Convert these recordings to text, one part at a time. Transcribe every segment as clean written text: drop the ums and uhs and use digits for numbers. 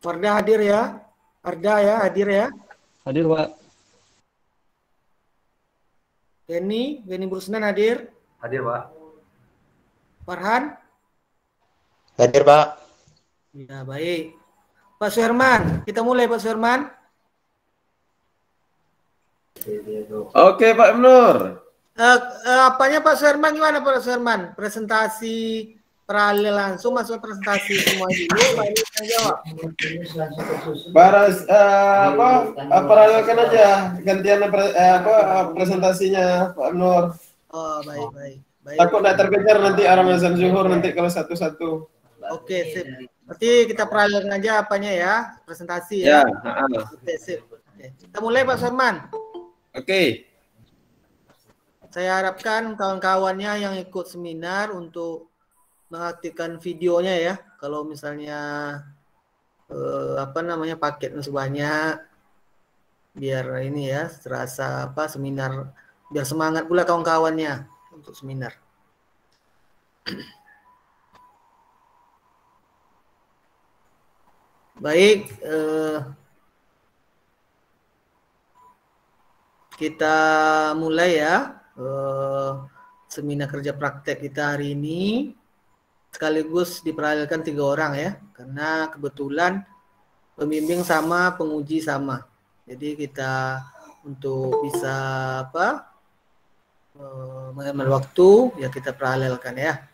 Farda hadir ya? Arda ya, hadir ya? Hadir, Pak. Beni Brusnan hadir? Hadir, Pak. Farhan? Hadir, Pak. Ya, baik. Pak Suherman, kita mulai Pak Suherman. Oke, Pak Ibnur. Apanya Pak Suherman, gimana Pak Suherman? Presentasi paralel langsung masuk presentasi semua dulu, Pak ini yang jawab. Paralelkan aja gantian presentasinya Pak Ibnur. Oh, baik. Takut tidak terkejar nanti arah azan zuhur nanti kalau satu-satu. Oke, sip. Berarti kita paralelkan aja apanya ya, presentasi ya. Oke, sip. Oke. Kita mulai Pak Suherman. Oke. Saya harapkan kawan-kawannya yang ikut seminar untuk mengaktifkan videonya ya. Kalau misalnya paket masih banyak, biar ini ya terasa seminar, biar semangat pula kawan-kawannya untuk seminar. Baik, kita mulai ya seminar kerja praktek kita hari ini. Sekaligus diparalelkan 3 orang ya, karena kebetulan pembimbing sama, penguji sama. Jadi kita untuk bisa mengambil waktu ya kita paralelkan ya.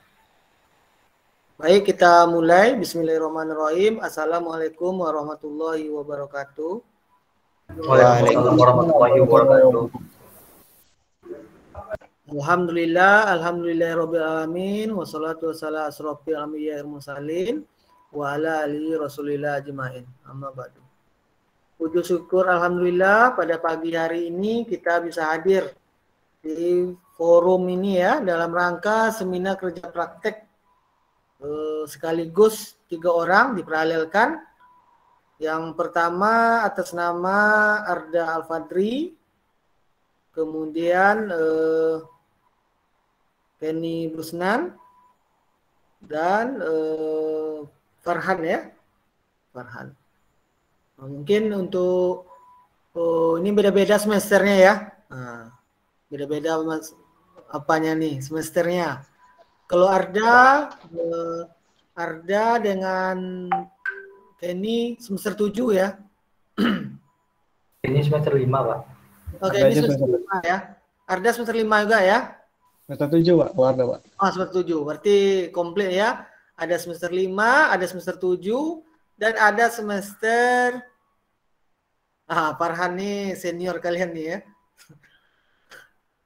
Baik, kita mulai. Bismillahirrahmanirrahim. Assalamualaikum warahmatullahi wabarakatuh. Waalaikumsalam warahmatullahi wabarakatuh. Alhamdulillahirabbil alamin wassalatu wassalamu asrofil anbiya'i wal mursalin wa ala alihi rasulillah ajmain. Amma ba'du. Puji syukur alhamdulillah pada pagi hari ini kita bisa hadir di forum ini ya dalam rangka seminar kerja praktek sekaligus 3 orang diparalelkan. Yang pertama atas nama Arda Al-Fadri, kemudian Beni Brusnan dan Farhan ya. Farhan. Mungkin untuk ini beda-beda semesternya ya. Beda-beda apanya nih semesternya. Kalau Arda dengan Beni semester 7 ya. Ini semester 5, Pak. Oke, ini semester 5 ya. Arda semester 5 juga ya. Semester 7, Pak. Warna, Pak. Semester 7. Berarti komplit ya. Ada semester 5, ada semester 7, dan ada semester... Farhan nih senior kalian nih ya.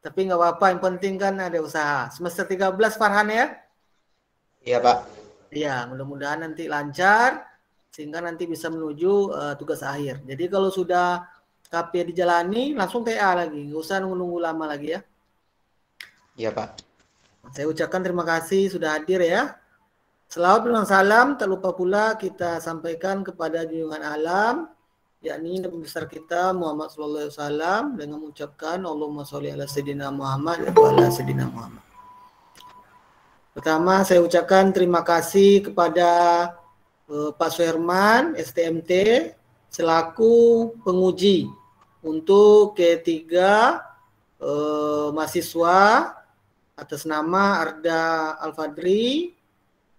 Tapi nggak apa-apa, yang penting kan ada usaha. Semester 13 Farhan ya? Iya, Pak. Iya, mudah-mudahan nanti lancar, sehingga nanti bisa menuju tugas akhir. Jadi kalau sudah KP dijalani, langsung TA lagi. Nggak usah nunggu-nunggu lama lagi ya. Iya, Pak. Saya ucapkan terima kasih sudah hadir ya. Selawat dan salam tak lupa pula kita sampaikan kepada junjungan alam, yakni Nabi besar kita Muhammad sallallahu alaihi wasallam, dengan mengucapkan Allahumma sholli ala sayyidina Muhammad wa ala sayyidina Muhammad. Pertama saya ucapkan terima kasih kepada Pak Suherman STMT selaku penguji untuk ketiga mahasiswa atas nama Arda Al-Fadri,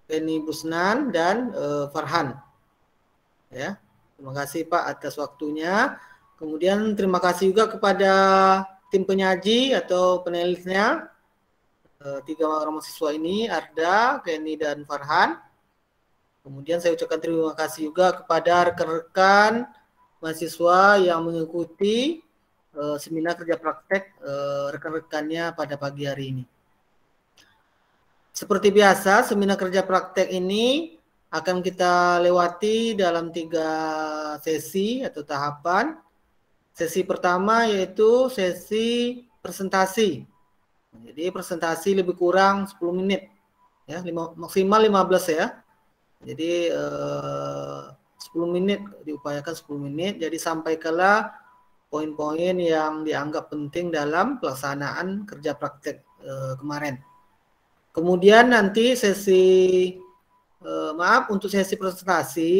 Beni Brusnan, dan Farhan. Ya, terima kasih Pak atas waktunya. Kemudian terima kasih juga kepada tim penyaji atau panelisnya, 3 orang mahasiswa ini, Arda, Beni, dan Farhan. Kemudian saya ucapkan terima kasih juga kepada rekan-rekan mahasiswa yang mengikuti seminar kerja praktek rekan-rekannya pada pagi hari ini. Seperti biasa, seminar kerja praktek ini akan kita lewati dalam 3 sesi atau tahapan. Sesi pertama yaitu sesi presentasi. Jadi presentasi lebih kurang 10 menit, ya, maksimal 15 ya. Jadi 10 menit, diupayakan 10 menit. Jadi sampaikanlah poin-poin yang dianggap penting dalam pelaksanaan kerja praktek kemarin. Kemudian nanti untuk sesi presentasi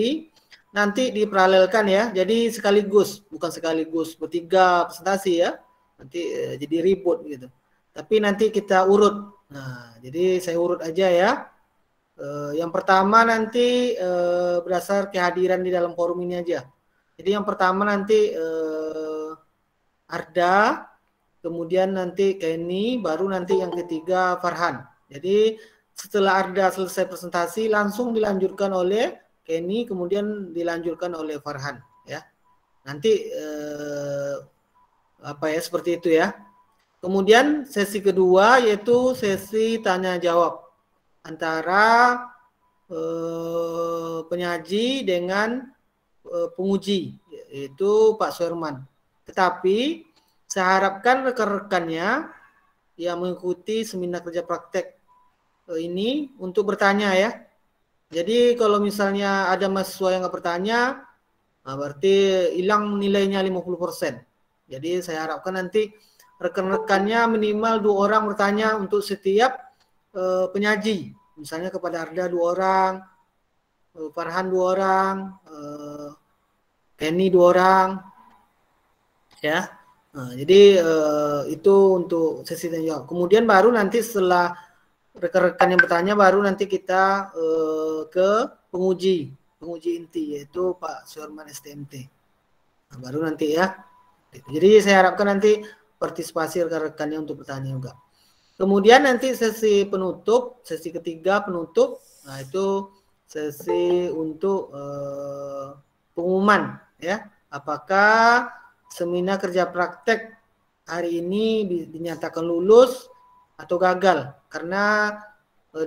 nanti diparalelkan ya. Jadi sekaligus, bukan sekaligus bertiga presentasi ya. Nanti jadi ribut gitu. Tapi nanti kita urut. Nah, jadi saya urut aja ya. Yang pertama nanti berdasar kehadiran di dalam forum ini aja. Jadi yang pertama nanti Arda, kemudian nanti Kenny, baru nanti yang ketiga Farhan. Jadi setelah Arda selesai presentasi langsung dilanjutkan oleh Kenny, kemudian dilanjutkan oleh Farhan ya. Nanti seperti itu ya. Kemudian sesi kedua yaitu sesi tanya jawab antara penyaji dengan penguji, yaitu Pak Suherman. Tetapi saya harapkan rekan-rekannya yang mengikuti seminar kerja praktek ini untuk bertanya ya. Jadi kalau misalnya ada mahasiswa yang nggak bertanya, berarti hilang nilainya 50%. Jadi saya harapkan nanti rekan-rekannya minimal 2 orang bertanya untuk setiap penyaji. Misalnya kepada Arda 2 orang, Farhan 2 orang, Kenny 2 orang, ya. Nah, jadi itu untuk sesi tanya jawab. Kemudian baru nanti setelah rekan-rekan yang bertanya, baru nanti kita ke penguji inti, yaitu Pak Suherman STMT. Nah, baru nanti ya. Jadi saya harapkan nanti partisipasi rekan-rekannya untuk bertanya juga. Kemudian nanti sesi penutup, sesi ketiga penutup, nah itu sesi untuk pengumuman ya, apakah seminar kerja praktek hari ini dinyatakan lulus atau gagal, karena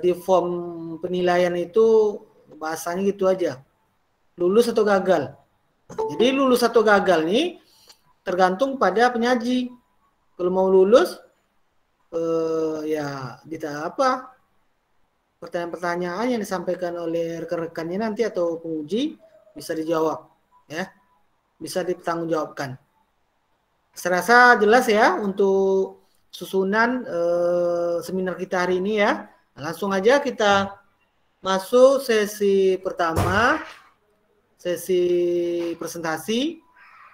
di form penilaian itu bahasanya gitu aja, lulus atau gagal. Jadi lulus atau gagal nih tergantung pada penyaji. Kalau mau lulus ya apa pertanyaan-pertanyaan yang disampaikan oleh rekan-rekannya nanti atau penguji bisa dijawab ya, bisa dipertanggungjawabkan. Saya rasa jelas ya untuk susunan seminar kita hari ini ya. Langsung aja kita masuk sesi pertama, sesi presentasi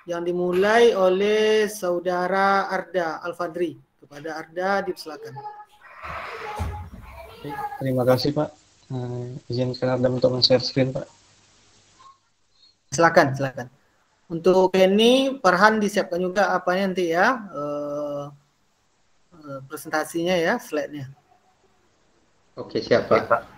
yang dimulai oleh saudara Arda Al-Fadri. Kepada Arda dipersilakan. Terima kasih Pak. Izinkan Arda untuk men-share screen Pak. Silakan. Untuk Kenny, Farhan disiapkan juga nanti ya presentasinya ya, slide-nya. Oke, siap Pak.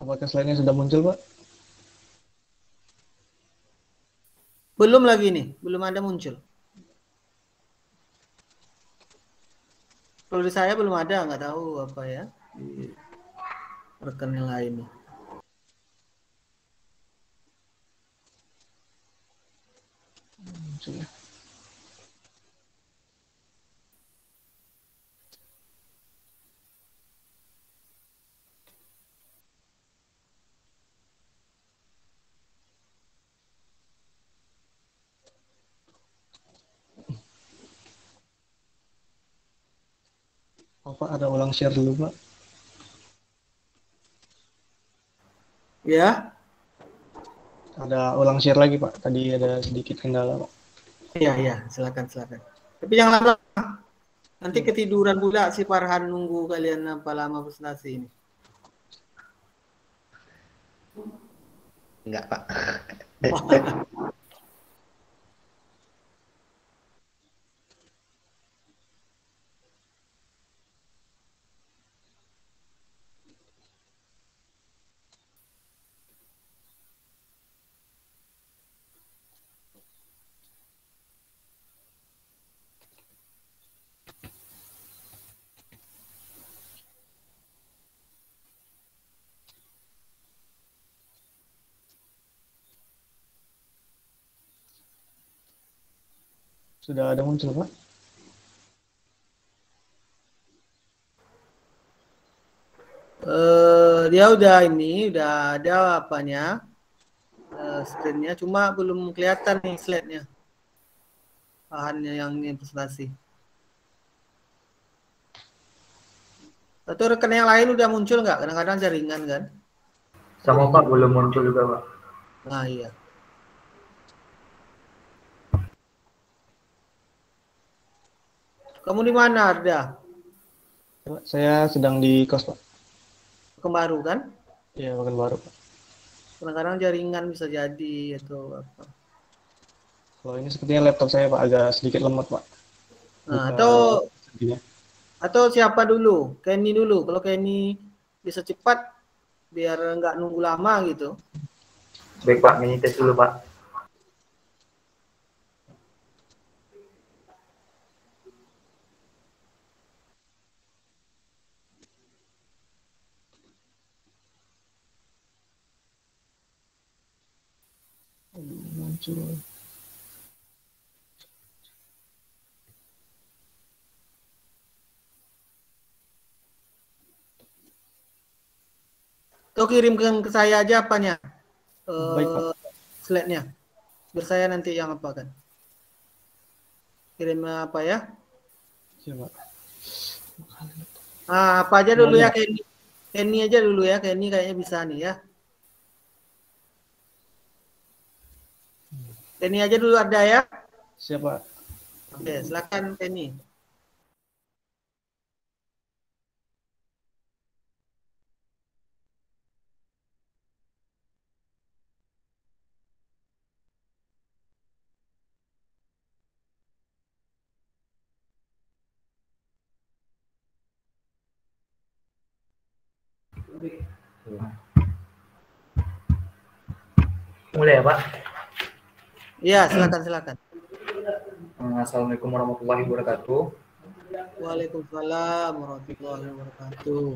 Apakah slide-nya sudah muncul Pak? Belum lagi nih, belum ada muncul. Kalau di saya belum ada, nggak tahu apa ya di rekan yang lain nih. Sudah. Oh Pak, ada ulang share dulu Pak. Ya. Ada ulang share lagi Pak. Tadi ada sedikit kendala Pak. Iya, silakan. Tapi jangan lama. Nanti ketiduran pula si Farhan nunggu kalian apa lama presentasi ini. Enggak Pak. Sudah ada muncul Pak? Dia udah ada apanya, screen-nya, cuma belum kelihatan nih slide-nya, bahannya yang ini presentasi. Atau rekan yang lain udah muncul nggak? Kadang-kadang jaringan kan? Sama Pak belum muncul juga Pak. Nah iya. Kamu di mana, Arda? Pak, saya sedang di kos, Pak. Baru kan? Iya, baru, Pak. Kadang-kadang jaringan bisa jadi atau apa. Kalau ini sepertinya laptop saya, Pak, agak sedikit lemot, Pak. Nah, Buka atau siapa dulu? Kenny dulu. Kalau Kenny bisa cepat, biar nggak nunggu lama gitu. Baik Pak, mini tes dulu Pak. muncul. Atau kirimkan ke saya aja apanya, Baik, Pak. slide-nya. Biar saya nanti yang apa kan. Kirim apa ya? Siapa? Apa aja dulu ya, Kenny. Kenny aja dulu ya, Kenny kayaknya bisa nih ya. Kenny aja dulu ada ya. Siapa? Oke, silakan Kenny. Mulai ya Pak. Iya, silakan. Assalamualaikum warahmatullahi wabarakatuh. Waalaikumsalam warahmatullahi wabarakatuh.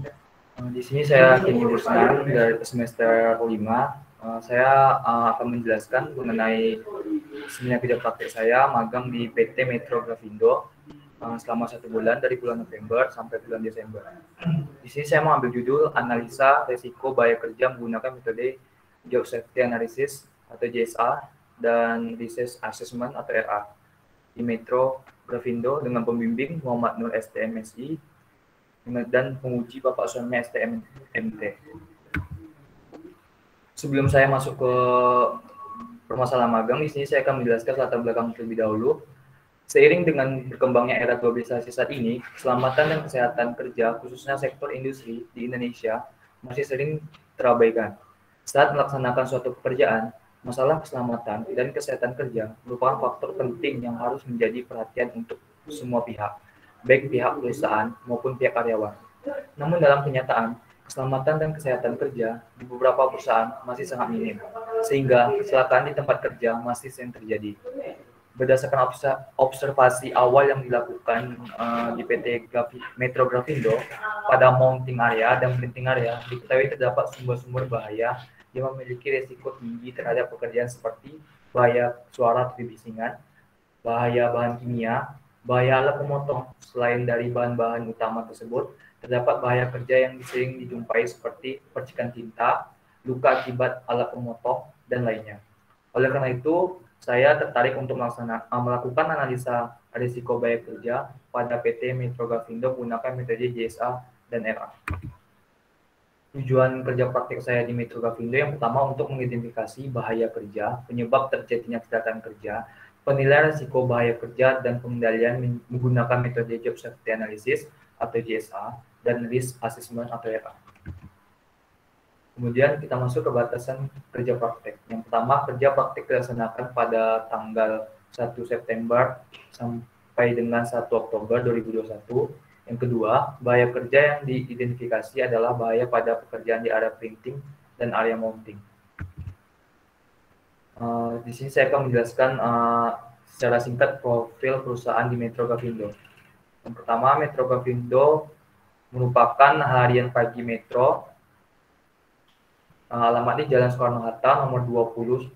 Di sini saya Kenny Busnan dari semester 5. Saya akan menjelaskan mengenai seminar kerja praktek saya magang di PT Metro Grafindo selama 1 bulan dari bulan November sampai bulan Desember. Di sini saya mengambil judul analisa risiko bahaya kerja menggunakan metode Job Safety Analysis atau JSA dan Research Assessment atau RA di Metro Grafindo dengan pembimbing Muhammad Nur STMSI dan penguji Bapak Suami STM MT. Sebelum saya masuk ke permasalahan magang, di sini saya akan menjelaskan latar belakang terlebih dahulu. Seiring dengan berkembangnya era globalisasi saat ini, keselamatan dan kesehatan kerja, khususnya sektor industri di Indonesia, masih sering terabaikan. Saat melaksanakan suatu pekerjaan, masalah keselamatan dan kesehatan kerja merupakan faktor penting yang harus menjadi perhatian untuk semua pihak, baik pihak perusahaan maupun pihak karyawan. Namun dalam kenyataan, keselamatan dan kesehatan kerja di beberapa perusahaan masih sangat minim, sehingga kecelakaan di tempat kerja masih sering terjadi. Berdasarkan observasi awal yang dilakukan di PT Metro Grafindo pada mounting area dan printing area, diketahui terdapat sumber-sumber bahaya yang memiliki risiko tinggi terhadap pekerjaan seperti bahaya suara atau bisingan, bahaya bahan kimia, bahaya alat pemotong. Selain dari bahan-bahan utama tersebut, terdapat bahaya kerja yang sering dijumpai seperti percikan tinta, luka akibat alat pemotong, dan lainnya. Oleh karena itu, saya tertarik untuk melakukan analisa risiko bahaya kerja pada PT Metro Grafindo menggunakan metode JSA dan RA. Tujuan kerja praktik saya di Metro Grafindo yang pertama untuk mengidentifikasi bahaya kerja, penyebab terjadinya kecelakaan kerja, penilaian risiko bahaya kerja, dan pengendalian menggunakan metode Job Safety Analysis atau JSA dan Risk Assessment atau RA. Kemudian kita masuk ke batasan kerja praktek. Yang pertama, kerja praktek dilaksanakan pada tanggal 1 September sampai dengan 1 Oktober 2021. Yang kedua, bahaya kerja yang diidentifikasi adalah bahaya pada pekerjaan di area printing dan area mounting. Di sini saya akan menjelaskan secara singkat profil perusahaan di Metro Grafindo. Yang pertama, Metro Grafindo merupakan harian pagi Metro. Alamatnya Jalan Soekarno-Hatta nomor 20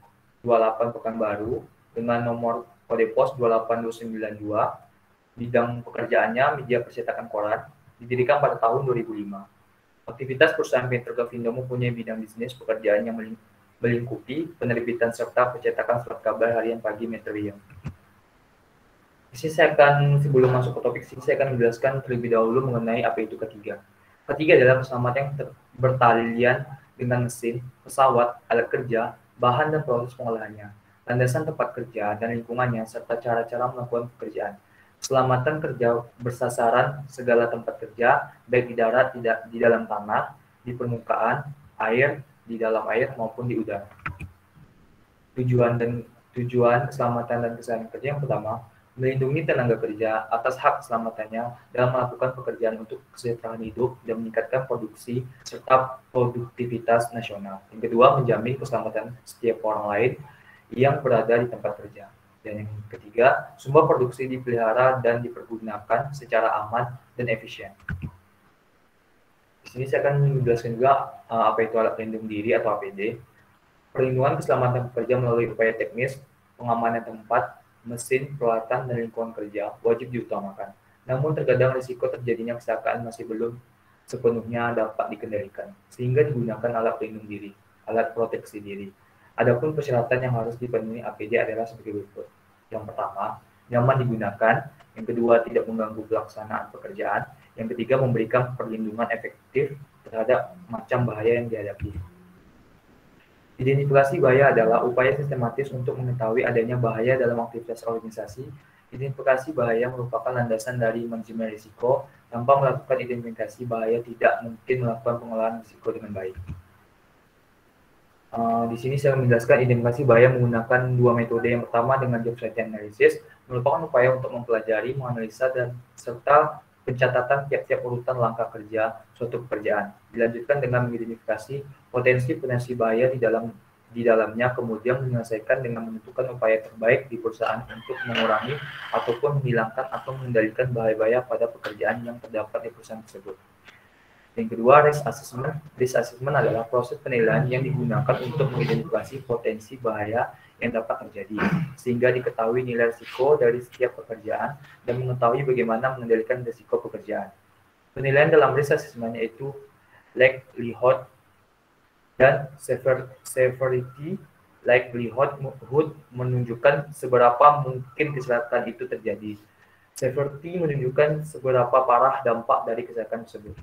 28 Pekanbaru dengan nomor kode pos 28292. Bidang pekerjaannya media percetakan koran, didirikan pada tahun 2005. Aktivitas perusahaan Metrogavindo mempunyai bidang bisnis pekerjaan yang melingkupi penerbitan serta pencetakan surat kabar harian pagi Metrovision. Di sini saya akan, sebelum masuk ke topik sini, saya akan menjelaskan terlebih dahulu mengenai apa itu K3. K3 adalah keselamatan yang bertalian dengan mesin, pesawat, alat kerja, bahan dan proses pengolahannya, landasan tempat kerja dan lingkungannya, serta cara-cara melakukan pekerjaan. Keselamatan kerja bersasaran segala tempat kerja, baik di darat, di dalam tanah, di permukaan, air, di dalam air, maupun di udara. Tujuan keselamatan dan kesehatan kerja yang pertama, melindungi tenaga kerja atas hak keselamatannya dalam melakukan pekerjaan untuk kesejahteraan hidup dan meningkatkan produksi serta produktivitas nasional. Yang kedua, menjamin keselamatan setiap orang lain yang berada di tempat kerja. Dan yang ketiga, sumber produksi dipelihara dan dipergunakan secara aman dan efisien. Di sini saya akan menjelaskan juga apa itu alat pelindung diri atau APD. Perlindungan keselamatan pekerja melalui upaya teknis, pengamanan tempat, mesin, peralatan, dan lingkungan kerja wajib diutamakan. Namun terkadang risiko terjadinya kecelakaan masih belum sepenuhnya dapat dikendalikan, sehingga digunakan alat pelindung diri, alat proteksi diri. Adapun persyaratan yang harus dipenuhi APD adalah sebagai berikut. Yang pertama, nyaman digunakan. Yang kedua, tidak mengganggu pelaksanaan pekerjaan. Yang ketiga, memberikan perlindungan efektif terhadap macam bahaya yang dihadapi. Identifikasi bahaya adalah upaya sistematis untuk mengetahui adanya bahaya dalam aktivitas organisasi. Identifikasi bahaya merupakan landasan dari manajemen risiko. Tanpa melakukan identifikasi bahaya, tidak mungkin melakukan pengolahan risiko dengan baik. Di sini saya menjelaskan identifikasi bahaya menggunakan dua metode. Yang pertama dengan job site analysis, merupakan upaya untuk mempelajari, menganalisa, dan serta pencatatan tiap-tiap urutan langkah kerja suatu pekerjaan. Dilanjutkan dengan mengidentifikasi potensi bahaya di dalamnya, kemudian menyelesaikan dengan menentukan upaya terbaik di perusahaan untuk mengurangi ataupun menghilangkan atau mengendalikan bahaya-bahaya pada pekerjaan yang terdapat di perusahaan tersebut. Yang kedua, risk assessment. Risk assessment adalah proses penilaian yang digunakan untuk mengidentifikasi potensi bahaya yang dapat terjadi, sehingga diketahui nilai risiko dari setiap pekerjaan dan mengetahui bagaimana mengendalikan risiko pekerjaan. Penilaian dalam risk assessment yaitu likelihood dan severity. Likelihood menunjukkan seberapa mungkin kecelakaan itu terjadi. Severity menunjukkan seberapa parah dampak dari kecelakaan tersebut.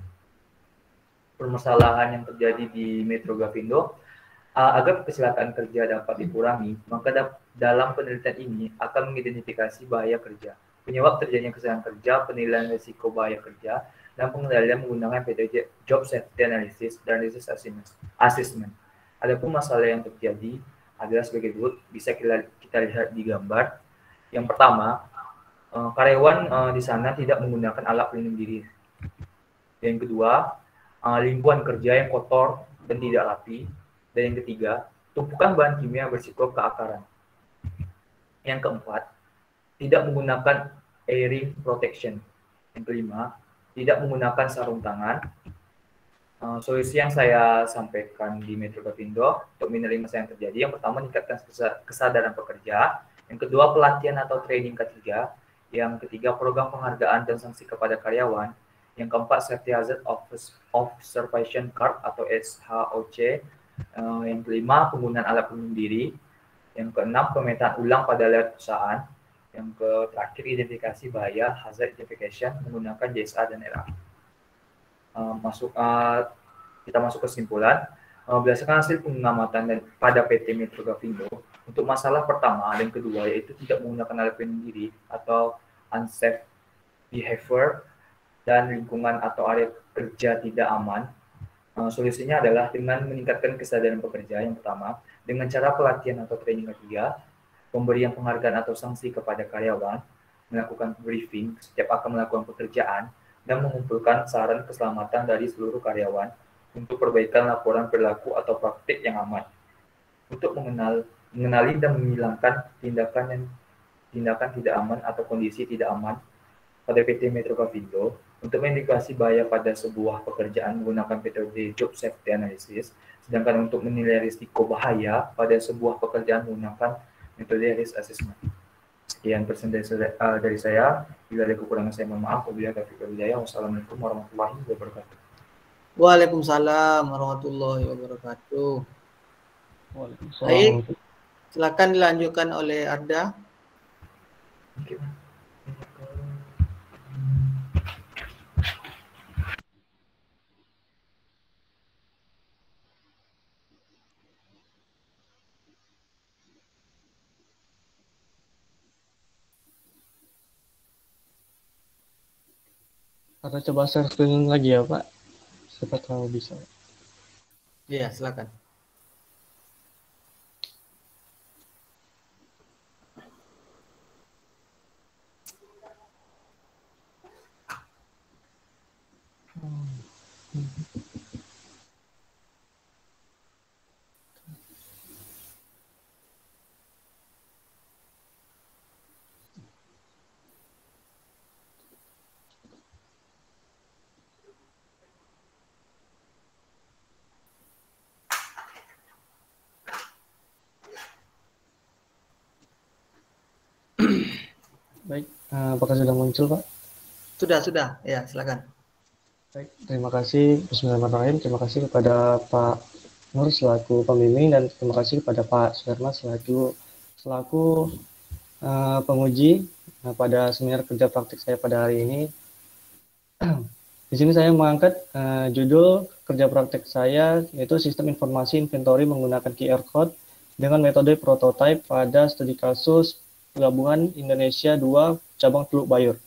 Permasalahan yang terjadi di Metrogavindo, agar kecelakaan kerja dapat dikurangi, maka dalam penelitian ini akan mengidentifikasi bahaya kerja, penyebab terjadinya kecelakaan kerja, penilaian risiko bahaya kerja, dan pengendalian menggunakan metode job safety analysis dan risk assessment. Adapun masalah yang terjadi adalah sebagai berikut, bisa kita lihat di gambar. Yang pertama, karyawan di sana tidak menggunakan alat pelindung diri. Yang kedua, lingkungan kerja yang kotor dan tidak rapi. Dan yang ketiga, tumpukan bahan kimia bersiko keakaran. Yang keempat, tidak menggunakan airing protection. Yang kelima, tidak menggunakan sarung tangan. Solusi yang saya sampaikan di Metrogavindo untuk menerima masalah yang terjadi, yang pertama, meningkatkan kesadaran pekerja. Yang kedua, pelatihan atau training K3. Yang ketiga, program penghargaan dan sanksi kepada karyawan. Yang keempat, Safety Hazard Observation Card atau SHOC. Yang kelima, penggunaan alat pelindung diri. Yang keenam, pemetaan ulang pada layout perusahaan. Yang terakhir, identifikasi bahaya, hazard identification menggunakan JSA dan RA. Kita masuk ke kesimpulan. Berdasarkan hasil pengamatan pada PT Metrogavindo, untuk masalah pertama dan kedua, yaitu tidak menggunakan alat pelindung diri atau unsafe behavior, dan lingkungan atau area kerja tidak aman, solusinya adalah dengan meningkatkan kesadaran pekerja yang pertama, dengan cara pelatihan atau training ketiga, pemberian penghargaan atau sanksi kepada karyawan, melakukan briefing setiap akan melakukan pekerjaan, dan mengumpulkan saran keselamatan dari seluruh karyawan untuk perbaikan laporan perilaku atau praktik yang aman, untuk mengenali dan menghilangkan tindakan tidak aman atau kondisi tidak aman pada PT Metrogavindo, untuk mengidentifikasi bahaya pada sebuah pekerjaan menggunakan metode job safety analysis, sedangkan untuk menilai risiko bahaya pada sebuah pekerjaan menggunakan metode risk assessment. Sekian presentasi dari saya. Bila ada kekurangan saya mohon maaf. Wabillahi taufiq wal hidayah. Wassalamualaikum warahmatullahi wabarakatuh. Waalaikumsalam warahmatullahi wabarakatuh. Waalaikumsalam. Baik, silakan dilanjutkan oleh Arda. Oke. Atau coba share screen lagi ya Pak, siapa tahu bisa. Iya, silakan. Baik, apakah sudah muncul Pak? Sudah. Ya, silakan. Baik, terima kasih. Bismillahirrahmanirrahim. Terima kasih kepada Pak Nur selaku pembimbing dan terima kasih kepada Pak Suherman selaku penguji pada seminar kerja praktik saya pada hari ini. Di sini saya mengangkat judul kerja praktik saya yaitu sistem informasi inventory menggunakan QR code dengan metode prototype pada studi kasus Pelabuhan Indonesia 2 cabang Teluk Bayur.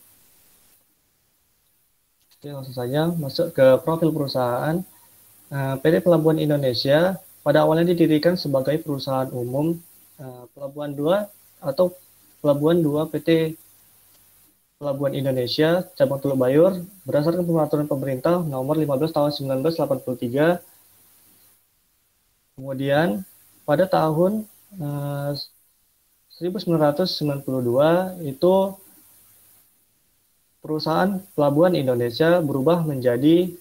Oke, langsung saja masuk ke profil perusahaan. PT Pelabuhan Indonesia pada awalnya didirikan sebagai perusahaan umum Pelabuhan 2 atau Pelabuhan 2 PT Pelabuhan Indonesia cabang Teluk Bayur berdasarkan peraturan pemerintah nomor 15 tahun 1983. Kemudian pada tahun 1992 itu perusahaan Pelabuhan Indonesia berubah menjadi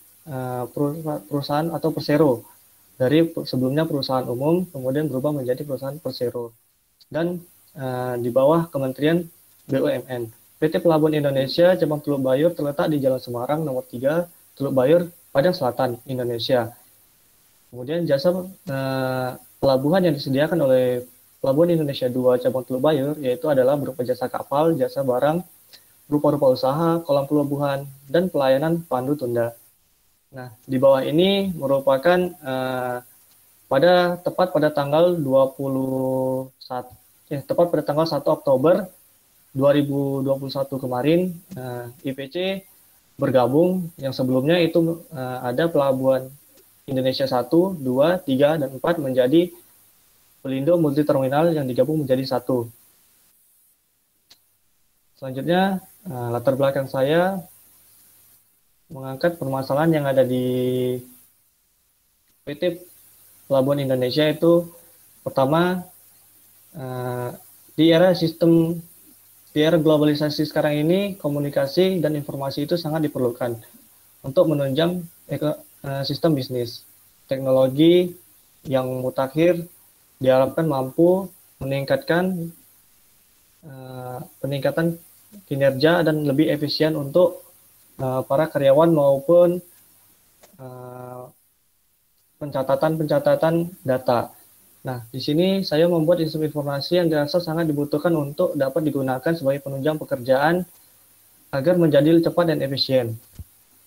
perusahaan atau persero. Dari sebelumnya perusahaan umum, kemudian berubah menjadi perusahaan persero. Dan di bawah Kementerian BUMN. PT Pelabuhan Indonesia cabang Teluk Bayur terletak di Jalan Semarang nomor 3, Teluk Bayur, Padang Selatan, Indonesia. Kemudian jasa pelabuhan yang disediakan oleh Pelabuhan Indonesia 2 cabang Teluk Bayur yaitu adalah berupa jasa kapal, jasa barang, rupa-rupa usaha, kolam pelabuhan, dan pelayanan pandu tunda. Nah, di bawah ini merupakan tepat pada tanggal 1 Oktober 2021 kemarin, IPC bergabung yang sebelumnya itu ada Pelabuhan Indonesia 1, 2, 3, dan 4 menjadi Pelindo Multi Terminal yang digabung menjadi satu. Selanjutnya, latar belakang saya mengangkat permasalahan yang ada di PT Pelabuhan Indonesia itu pertama, di era globalisasi sekarang ini komunikasi dan informasi itu sangat diperlukan untuk menunjang sistem bisnis. Teknologi yang mutakhir diharapkan mampu meningkatkan peningkatan kinerja dan lebih efisien untuk para karyawan maupun pencatatan data. Nah, di sini saya membuat sistem informasi yang dirasa sangat dibutuhkan untuk dapat digunakan sebagai penunjang pekerjaan agar menjadi cepat dan efisien.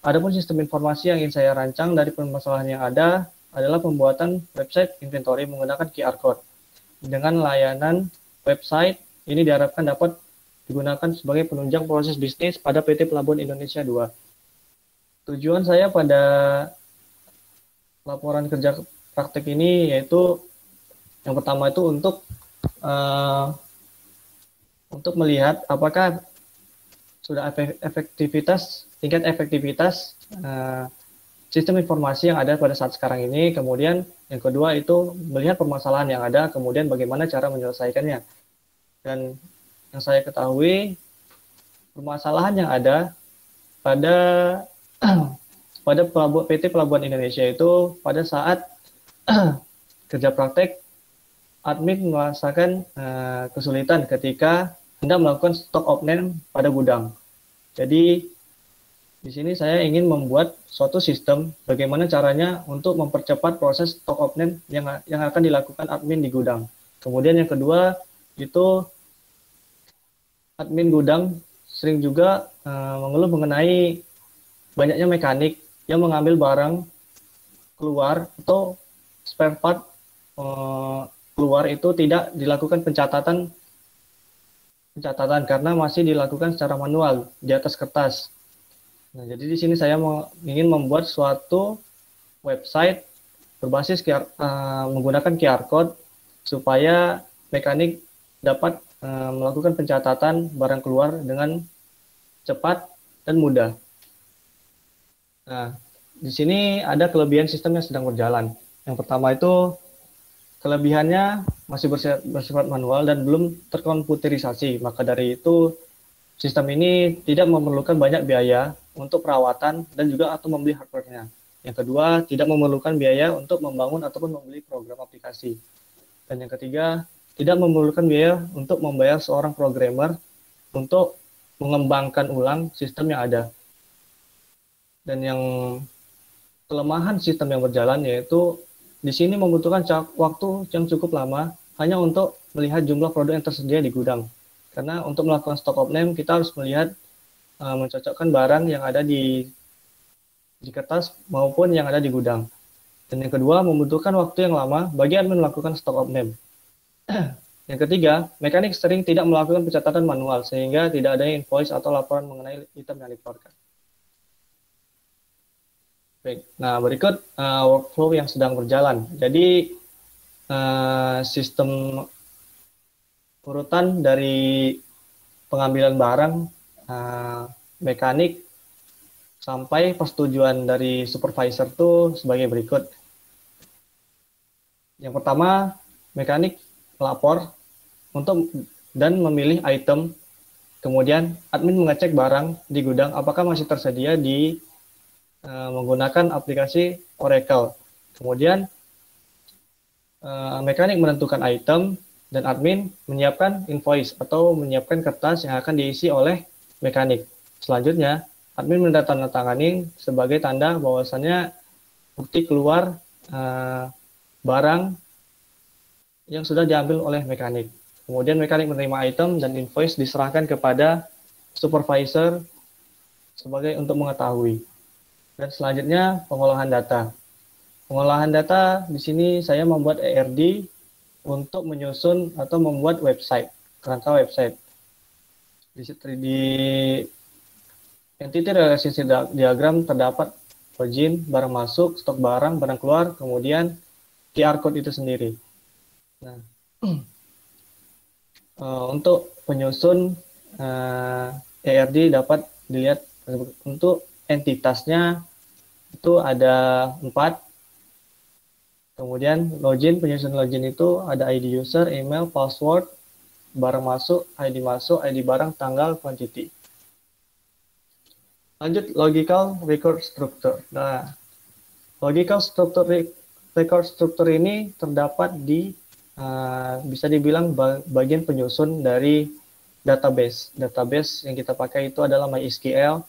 Adapun sistem informasi yang ingin saya rancang dari permasalahan yang ada adalah pembuatan website inventory menggunakan QR code. Dengan layanan website ini diharapkan dapat digunakan sebagai penunjang proses bisnis pada PT Pelabuhan Indonesia 2. Tujuan saya pada laporan kerja praktek ini yaitu yang pertama itu untuk melihat apakah sudah tingkat efektivitas sistem informasi yang ada pada saat sekarang ini. Kemudian yang kedua itu melihat permasalahan yang ada, kemudian bagaimana cara menyelesaikannya. Dan yang saya ketahui permasalahan yang ada pada PT Pelabuhan Indonesia itu pada saat kerja praktek admin merasakan kesulitan ketika hendak melakukan stock off name pada gudang. Jadi Di sini saya ingin membuat suatu sistem bagaimana caranya untuk mempercepat proses stock of name yang akan dilakukan admin di gudang. Kemudian yang kedua itu admin gudang sering juga mengeluh mengenai banyaknya mekanik yang mengambil barang keluar atau spare part keluar itu tidak dilakukan pencatatan karena masih dilakukan secara manual di atas kertas. Nah, jadi di sini saya ingin membuat suatu website berbasis menggunakan QR code supaya mekanik dapat melakukan pencatatan barang keluar dengan cepat dan mudah. Nah, di sini ada kelebihan sistem yang sedang berjalan. Yang pertama itu kelebihannya masih bersifat manual dan belum terkomputerisasi. Maka dari itu sistem ini tidak memerlukan banyak biaya untuk perawatan dan juga atau membeli hardware-nya. Yang kedua, tidak memerlukan biaya untuk membangun ataupun membeli program aplikasi. Dan yang ketiga, tidak memerlukan biaya untuk membayar seorang programmer untuk mengembangkan ulang sistem yang ada. Dan yang kelemahan sistem yang berjalan yaitu di sini membutuhkan waktu yang cukup lama hanya untuk melihat jumlah produk yang tersedia di gudang. Karena untuk melakukan stock of name kita harus melihat mencocokkan barang yang ada di kertas maupun yang ada di gudang. Dan yang kedua membutuhkan waktu yang lama bagi admin melakukan stock of name. Yang ketiga, mekanik sering tidak melakukan pencatatan manual sehingga tidak ada invoice atau laporan mengenai item yang dikeluarkan. Baik, nah berikut workflow yang sedang berjalan. Jadi sistem urutan dari pengambilan barang mekanik sampai persetujuan dari supervisor itu sebagai berikut. Yang pertama, mekanik melapor dan memilih item. Kemudian admin mengecek barang di gudang apakah masih tersedia di menggunakan aplikasi Oracle. Kemudian mekanik menentukan item dan admin menyiapkan invoice atau menyiapkan kertas yang akan diisi oleh mekanik. Selanjutnya, admin menandatangani sebagai tanda bahwasannya bukti keluar barang yang sudah diambil oleh mekanik. Kemudian mekanik menerima item dan invoice diserahkan kepada supervisor sebagai untuk mengetahui. Dan selanjutnya pengolahan data. Pengolahan data di sini saya membuat ERD untuk menyusun atau membuat website, kerangka website. Di entity relationship diagram terdapat login, barang masuk, stok barang, barang keluar, kemudian QR code itu sendiri. Nah, untuk penyusun ERD dapat dilihat untuk entitasnya itu ada 4. Kemudian login, penyusun login itu ada ID user, email, password, barang masuk, ID barang, tanggal, quantity. Lanjut logical record structure. Nah, logical record structure ini terdapat di bisa dibilang bagian penyusun dari database. Database yang kita pakai itu adalah MySQL,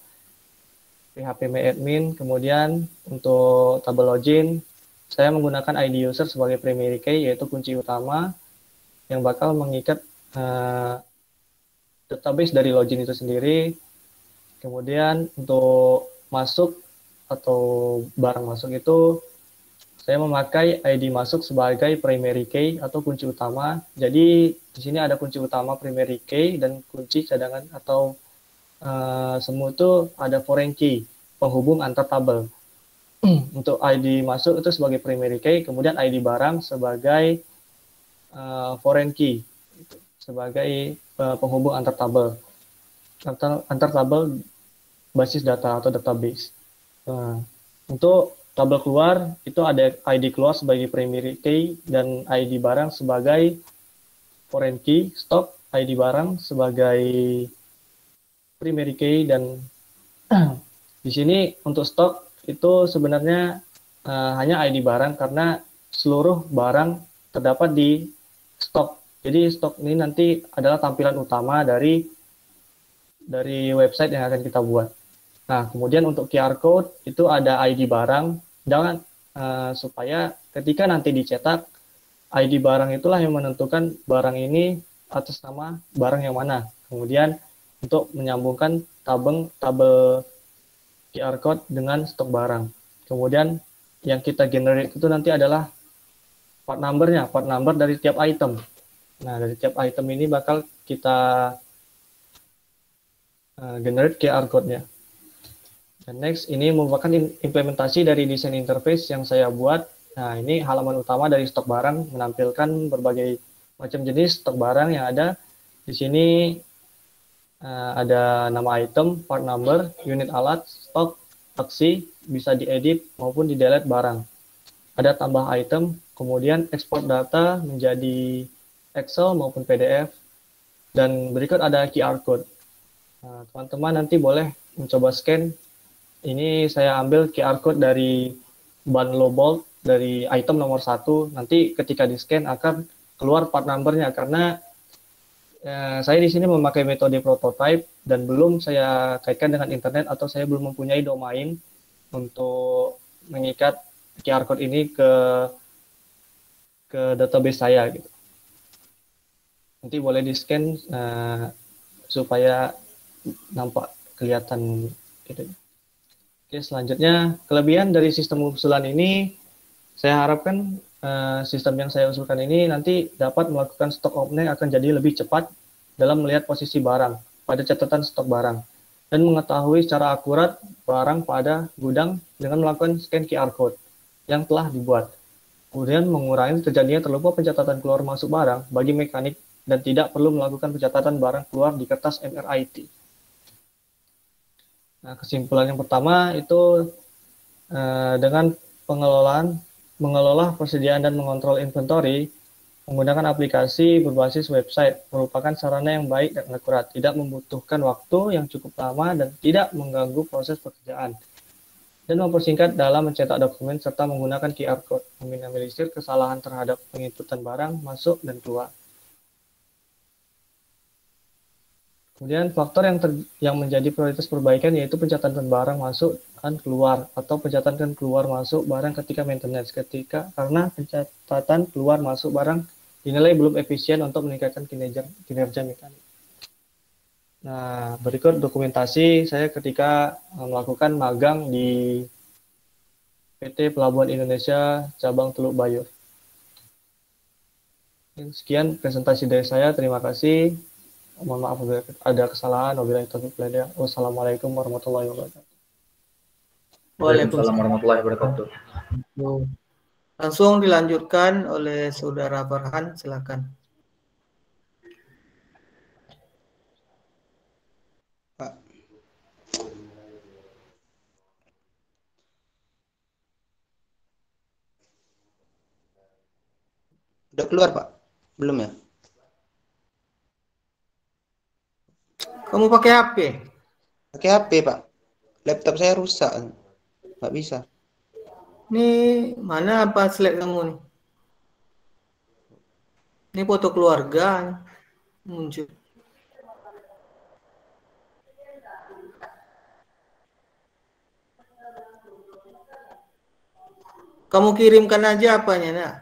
phpMyAdmin, kemudian untuk tabel login, saya menggunakan ID user sebagai primary key, yaitu kunci utama yang bakal mengikat database dari login itu sendiri. Kemudian untuk masuk atau barang masuk itu, saya memakai ID masuk sebagai primary key atau kunci utama. Jadi di sini ada kunci utama primary key dan kunci cadangan atau semua itu ada foreign key, penghubung antar tabel. Untuk ID masuk itu sebagai primary key, kemudian ID barang sebagai foreign key, sebagai penghubung antar tabel, antar tabel basis data atau database. Untuk tabel keluar itu ada ID keluar sebagai primary key dan ID barang sebagai foreign key, stok ID barang sebagai primary key, dan di sini untuk stok itu sebenarnya hanya ID barang karena seluruh barang terdapat di stok. Jadi stok ini nanti adalah tampilan utama dari website yang akan kita buat. Nah, kemudian untuk QR code itu ada ID barang, jangan supaya ketika nanti dicetak, ID barang itulah yang menentukan barang ini atas nama barang yang mana. Kemudian untuk menyambungkan tabel QR code dengan stok barang. Kemudian yang kita generate itu nanti adalah part number dari tiap item. Nah, dari tiap item ini bakal kita generate QR code-nya. Dan next, ini merupakan implementasi dari desain interface yang saya buat. Nah, ini halaman utama dari stok barang, menampilkan berbagai macam jenis stok barang yang ada. Di sini ada nama item, part number, unit alat, stok, aksi, bisa diedit maupun di-delete barang. Ada tambah item, kemudian export data menjadi Excel maupun PDF, dan berikut ada QR code. Nah, teman-teman nanti boleh mencoba scan. Ini saya ambil QR code dari ban low bolt dari item nomor 1. Nanti ketika di scan akan keluar part number-nya karena saya di sini memakai metode prototype dan belum saya kaitkan dengan internet atau saya belum mempunyai domain untuk mengikat QR code ini ke database saya gitu. Nanti boleh di scan supaya nampak kelihatan gitu. Oke, selanjutnya kelebihan dari sistem usulan ini, saya harapkan sistem yang saya usulkan ini nanti dapat melakukan stok opening akan jadi lebih cepat dalam melihat posisi barang pada catatan stok barang dan mengetahui secara akurat barang pada gudang dengan melakukan scan QR code yang telah dibuat. Kemudian mengurangi terjadinya terlupa pencatatan keluar masuk barang bagi mekanik dan tidak perlu melakukan pencatatan barang keluar di kertas MRIT. Nah, kesimpulan yang pertama itu dengan mengelola persediaan dan mengontrol inventory menggunakan aplikasi berbasis website merupakan sarana yang baik dan akurat, tidak membutuhkan waktu yang cukup lama dan tidak mengganggu proses pekerjaan, dan mempersingkat dalam mencetak dokumen serta menggunakan QR code, meminimalisir kesalahan terhadap penginputan barang masuk dan keluar. Kemudian faktor yang menjadi prioritas perbaikan yaitu pencatatan barang masuk dan keluar atau pencatatan keluar masuk barang ketika maintenance karena pencatatan keluar masuk barang dinilai belum efisien untuk meningkatkan kinerja mekanik. Nah, berikut dokumentasi saya ketika melakukan magang di PT Pelabuhan Indonesia Cabang Teluk Bayur. Sekian presentasi dari saya, terima kasih. Mohon maaf ada kesalahan. Wassalamualaikum warahmatullahi wabarakatuh. Waalaikumsalam warahmatullahi wabarakatuh. Langsung dilanjutkan oleh Saudara Farhan, silakan. Pak. Udah keluar, Pak? Belum ya? Kamu pakai HP? Pakai HP, Pak. Laptop saya rusak. Nggak bisa. Ini mana apa slide kamu nih? Ini foto keluarga muncul. Kamu kirimkan aja apanya, nak.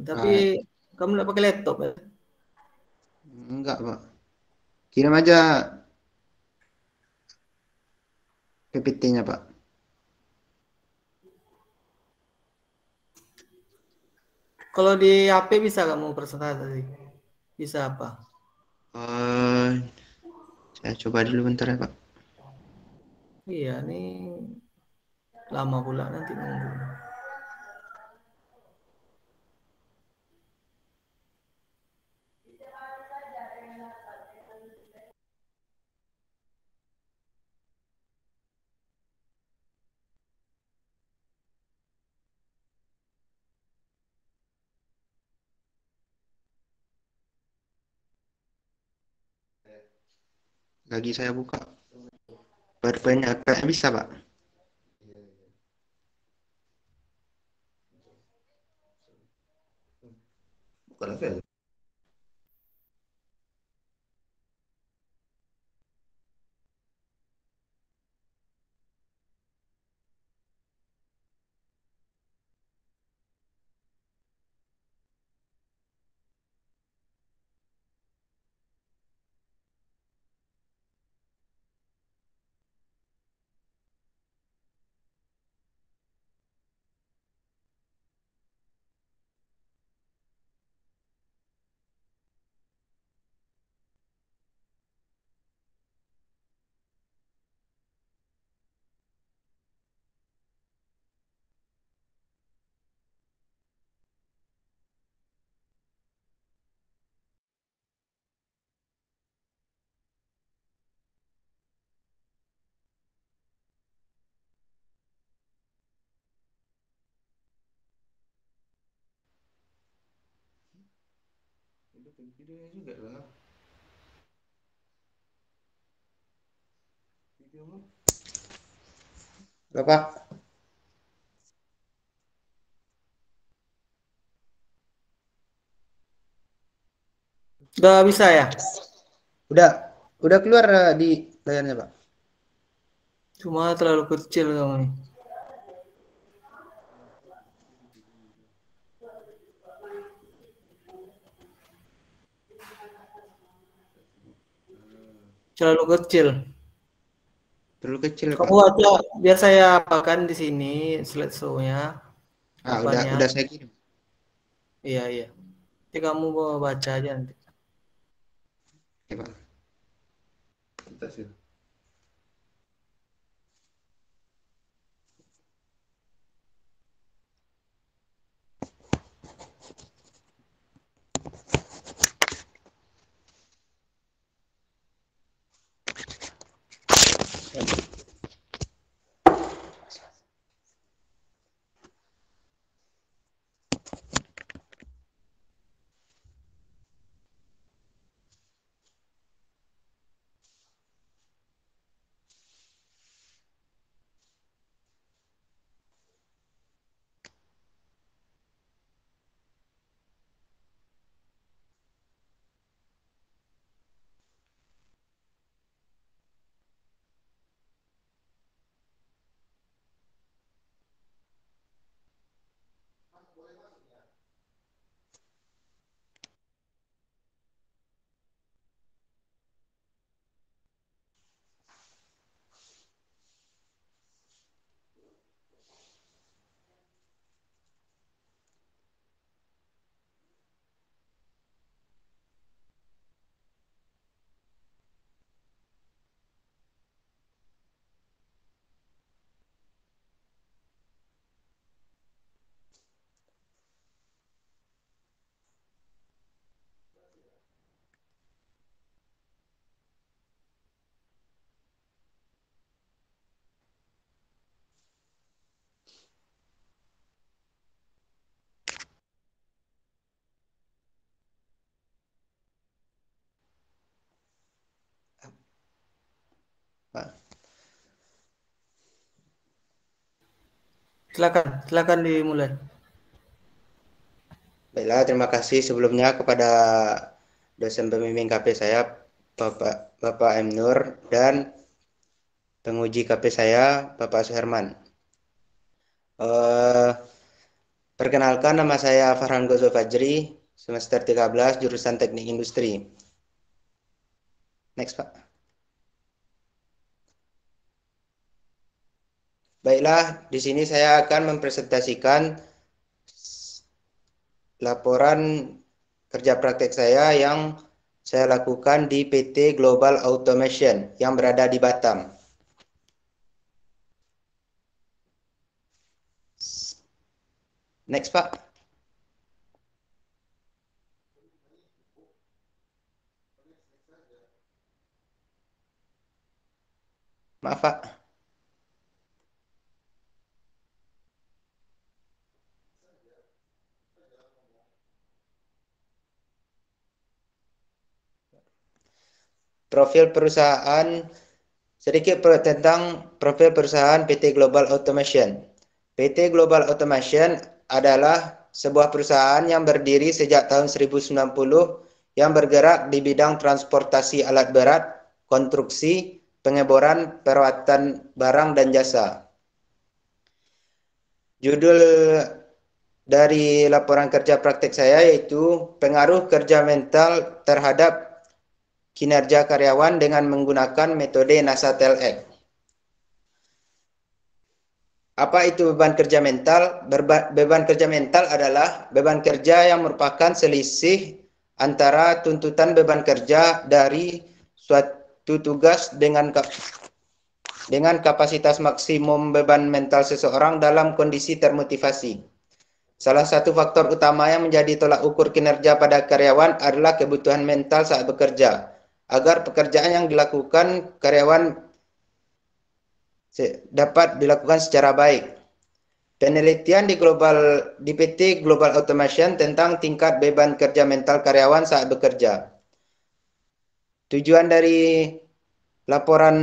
Tapi kamu nggak pakai laptop ya? Enggak, Pak. Kirim aja PPT-nya, Pak. Kalau di HP bisa kamu presentasi? Bisa apa? Saya coba dulu bentar ya, Pak. Iya, ini lama pula nanti nunggu. Lagi saya buka. PowerPoint-nya kayaknya bisa, Pak. Bukan level. Videonya juga lah. Video Bapak. Udah bisa ya? Udah keluar di layarnya, Pak. Cuma terlalu kecil kamu nih. Terlalu kecil. Terlalu kecil, Pak. Kamu baca biar saya apakan di sini slideshow-nya. Depannya. Udah saya kirim. Iya, iya. Nanti kamu baca aja nanti. Ya, Pak. Kita sih. Pak. Silakan dimulai. Baiklah, terima kasih sebelumnya kepada dosen pembimbing KP saya, Bapak M. Nur, dan penguji KP saya, Bapak Suherman. Perkenalkan, nama saya Farhan Gozo Fajri, semester 13, jurusan Teknik Industri. Next, Pak. Baiklah, di sini saya akan mempresentasikan laporan kerja praktek saya yang saya lakukan di PT Global Automation yang berada di Batam. Next, Pak. Maaf, Pak. Profil perusahaan, sedikit tentang profil perusahaan PT Global Automation. PT Global Automation adalah sebuah perusahaan yang berdiri sejak tahun 1090 yang bergerak di bidang transportasi alat berat, konstruksi, pengeboran, perawatan barang dan jasa. Judul dari laporan kerja praktek saya yaitu pengaruh kerja mental terhadap kinerja karyawan dengan menggunakan metode NASA-TLX. Apa itu beban kerja mental? Beban kerja mental adalah beban kerja yang merupakan selisih antara tuntutan beban kerja dari suatu tugas dengan kapasitas maksimum beban mental seseorang dalam kondisi termotivasi. Salah satu faktor utama yang menjadi tolak ukur kinerja pada karyawan adalah kebutuhan mental saat bekerja, agar pekerjaan yang dilakukan karyawan dapat dilakukan secara baik. penelitian di PT Global Automation tentang tingkat beban kerja mental karyawan saat bekerja. Tujuan dari laporan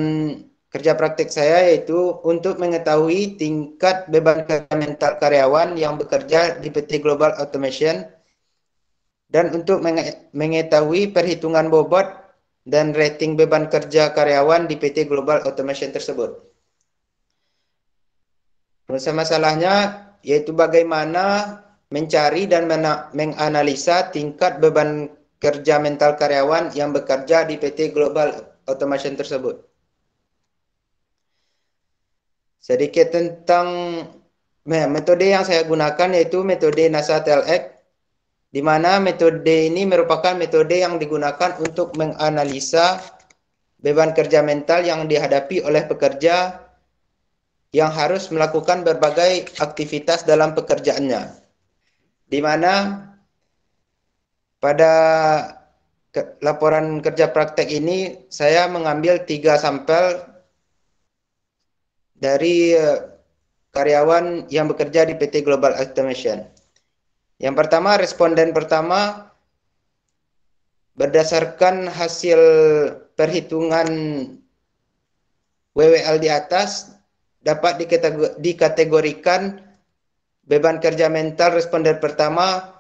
kerja praktik saya yaitu untuk mengetahui tingkat beban kerja mental karyawan yang bekerja di PT Global Automation dan untuk mengetahui perhitungan bobot dan rating beban kerja karyawan di PT Global Automation tersebut. Masalahnya yaitu bagaimana mencari dan menganalisa tingkat beban kerja mental karyawan yang bekerja di PT Global Automation tersebut. Sedikit tentang metode yang saya gunakan yaitu metode NASA-TLX, di mana metode ini merupakan metode yang digunakan untuk menganalisa beban kerja mental yang dihadapi oleh pekerja yang harus melakukan berbagai aktivitas dalam pekerjaannya. Di mana pada laporan kerja praktek ini saya mengambil 3 sampel dari karyawan yang bekerja di PT Global Automation. Yang pertama, responden pertama berdasarkan hasil perhitungan WWL di atas dapat dikategorikan beban kerja mental responden pertama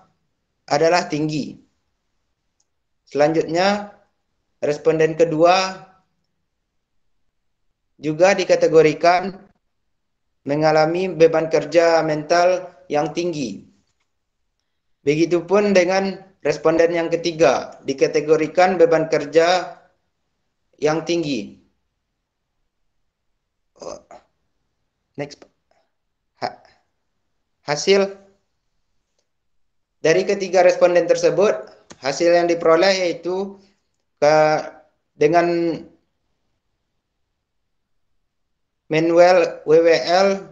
adalah tinggi. Selanjutnya, responden kedua juga dikategorikan mengalami beban kerja mental yang tinggi. Begitupun dengan responden yang ketiga, dikategorikan beban kerja yang tinggi. Next. Hasil dari ketiga responden tersebut, hasil yang diperoleh yaitu dengan manual WWL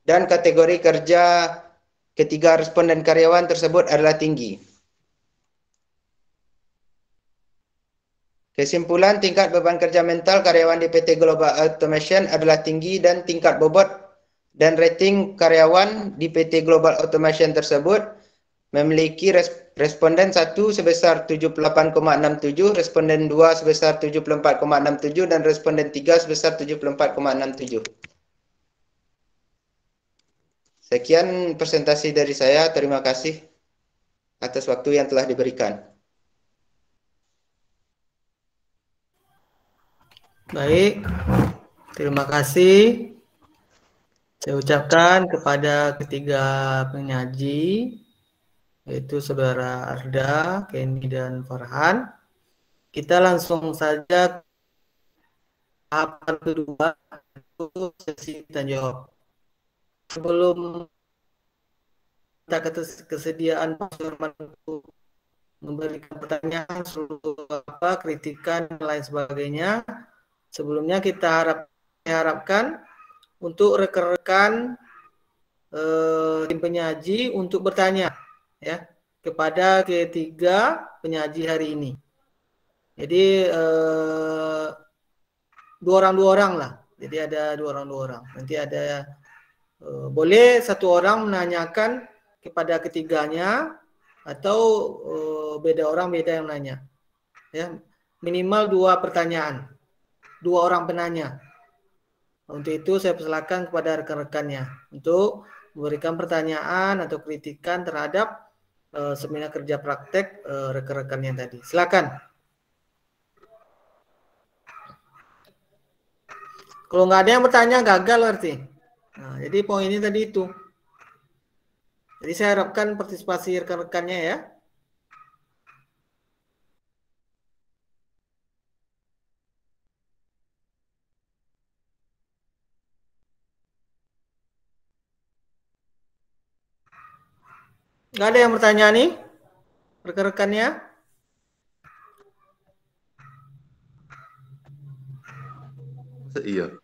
dan kategori kerja ketiga responden karyawan tersebut adalah tinggi. Kesimpulan, tingkat beban kerja mental karyawan di PT Global Automation adalah tinggi dan tingkat bobot dan rating karyawan di PT Global Automation tersebut memiliki responden 1 sebesar 78,67, responden 2 sebesar 74,67, dan responden 3 sebesar 74,67. Sekian presentasi dari saya. Terima kasih atas waktu yang telah diberikan. Baik, terima kasih. Saya ucapkan kepada ketiga penyaji, yaitu Saudara Arda, Kenny, dan Farhan. Kita langsung saja tahapan kedua, itu sesi tanya jawab. Sebelum kita kesediaan Pak Surman untuk memberikan pertanyaan, kritikan, dan lain sebagainya, sebelumnya kita harapkan untuk rekan-rekan tim penyaji untuk bertanya ya kepada ketiga penyaji hari ini. Jadi dua orang lah. Jadi ada dua orang. Nanti ada boleh satu orang menanyakan kepada ketiganya atau beda orang beda yang nanya. Ya, minimal 2 pertanyaan. 2 orang penanya. Untuk itu saya persilakan kepada rekan-rekannya untuk memberikan pertanyaan atau kritikan terhadap seminar kerja praktek rekan-rekannya tadi. Silakan. Kalau nggak ada yang bertanya gagal berarti. Nah, jadi poin ini tadi itu. Jadi saya harapkan partisipasi rekan-rekannya ya. Nggak ada yang bertanya nih, rekan-rekannya? Iya.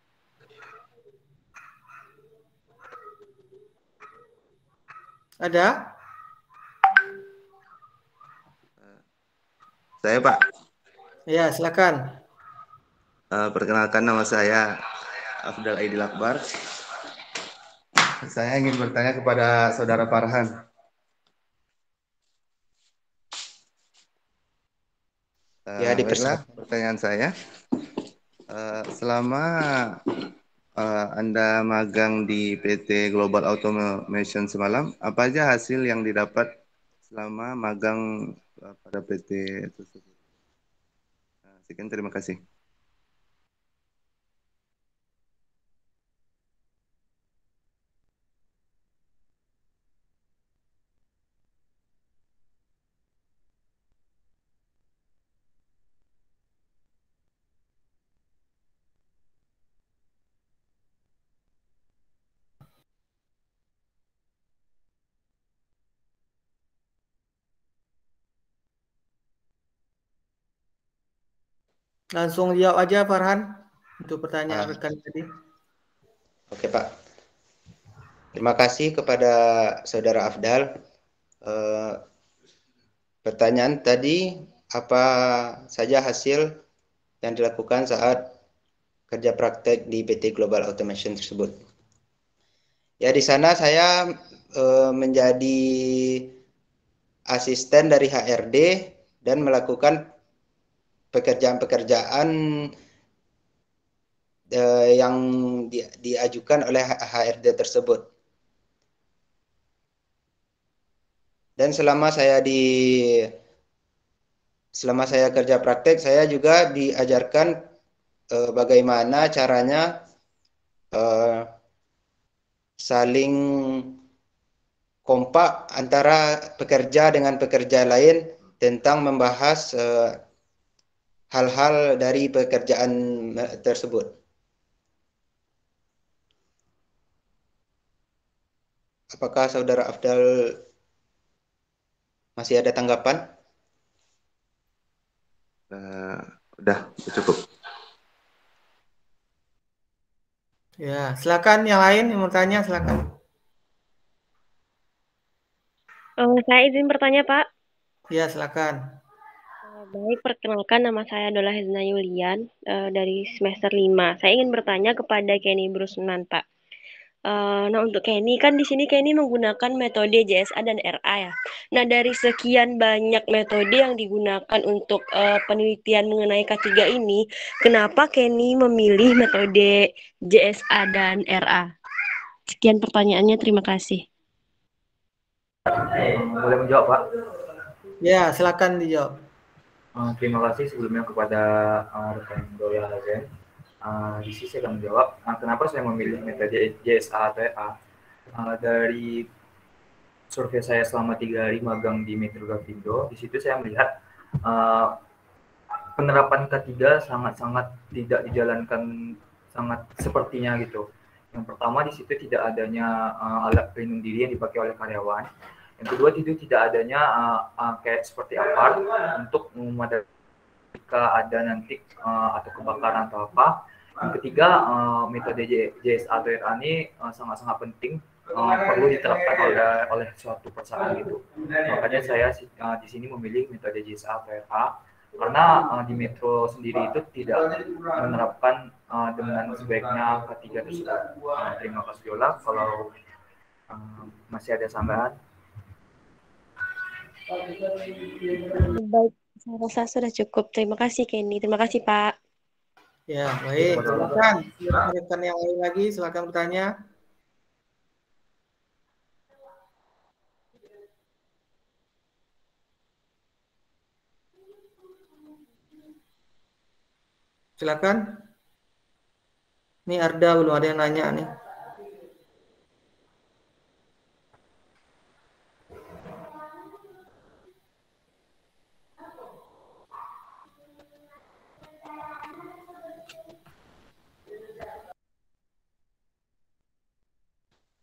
Ada? Saya Pak. Ya, silakan. Perkenalkan, nama saya Afdal Aidil Akbar. Saya ingin bertanya kepada Saudara Farhan. Ya, Baiklah, dipersilakan. pertanyaan saya. Selama Anda magang di PT Global Automation semalam, apa aja hasil yang didapat selama magang pada PT tersebut? Sekian, terima kasih. Langsung jawab aja Farhan untuk pertanyaan rekan tadi. Oke, Pak. Terima kasih kepada Saudara Afdal. Pertanyaan tadi, apa saja hasil yang dilakukan saat kerja praktek di PT Global Automation tersebut? Ya, di sana saya menjadi asisten dari HRD dan melakukan pekerjaan-pekerjaan yang diajukan oleh HRD tersebut. Dan selama saya kerja praktek, saya juga diajarkan bagaimana caranya saling kompak antara pekerja dengan pekerja lain tentang membahas hal-hal dari pekerjaan tersebut. Apakah Saudara Afdal masih ada tanggapan? Udah cukup. Ya, silakan yang lain yang mau tanya silakan. Saya izin bertanya, Pak. Ya, silakan. Baik, perkenalkan nama saya adalah Hezna Yulian dari semester 5. Saya ingin bertanya kepada Kenny Brusnan, Pak. Nah, untuk Kenny, kan di sini Kenny menggunakan metode JSA dan RA ya. Nah, dari sekian banyak metode yang digunakan untuk penelitian mengenai K3 ini, kenapa Kenny memilih metode JSA dan RA? Sekian pertanyaannya, terima kasih. Boleh menjawab, Pak? Ya, silakan dijawab. Terima kasih sebelumnya kepada rekan Doya Hazen. Di sini saya akan menjawab kenapa saya memilih metode JSA atau RA. Dari survei saya selama 3 hari magang di Metro Gavindo, di situ saya melihat penerapan K3 sangat-sangat tidak dijalankan sangat sepertinya gitu. Yang pertama, di situ tidak adanya alat pelindung diri yang dipakai oleh karyawan. Yang kedua, itu tidak adanya kayak seperti apart untuk memadai jika ada nanti atau kebakaran atau apa. Yang ketiga, metode JSA atau RA ini sangat-sangat penting, perlu diterapkan oleh suatu perusahaan gitu. Makanya saya di sini memilih metode JSA atau RA karena di Metro sendiri itu tidak menerapkan dengan sebaiknya K3 tersebut. Terima kasih Yola. Kalau masih ada tambahan. Baik, saya rasa sudah cukup. Terima kasih Kenny. Terima kasih Pak. Ya, baik. Silakan. Rekan yang lain lagi, silakan bertanya. Silakan. Ini Arda belum ada yang nanya nih.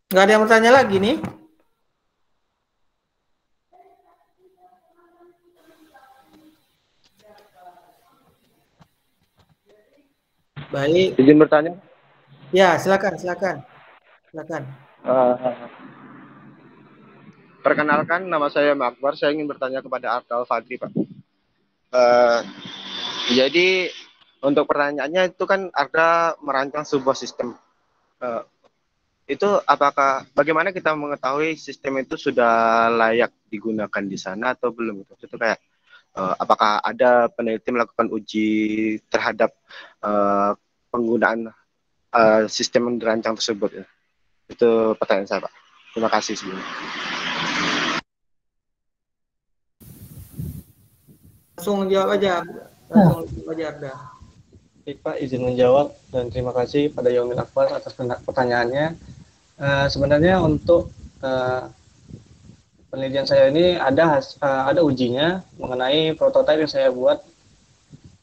Nggak ada yang bertanya lagi nih. Baik. Izin bertanya? Ya, silakan. Perkenalkan, nama saya Makbar. Saya ingin bertanya kepada Arda Fadri, Pak. Jadi untuk pertanyaannya itu kan Arda merancang sebuah sistem itu apakah bagaimana kita mengetahui sistem itu sudah layak digunakan di sana atau belum? Itu kayak apakah ada peneliti melakukan uji terhadap penggunaan sistem yang dirancang tersebut? Ya? Itu pertanyaan saya, Pak. Terima kasih sebelumnya. Langsung jawab aja. Langsung jawab aja, Arda. Baik Pak, izin menjawab dan terima kasih pada Yaumil Akbar atas pertanyaannya. Sebenarnya untuk penelitian saya ini ada ujinya mengenai prototipe yang saya buat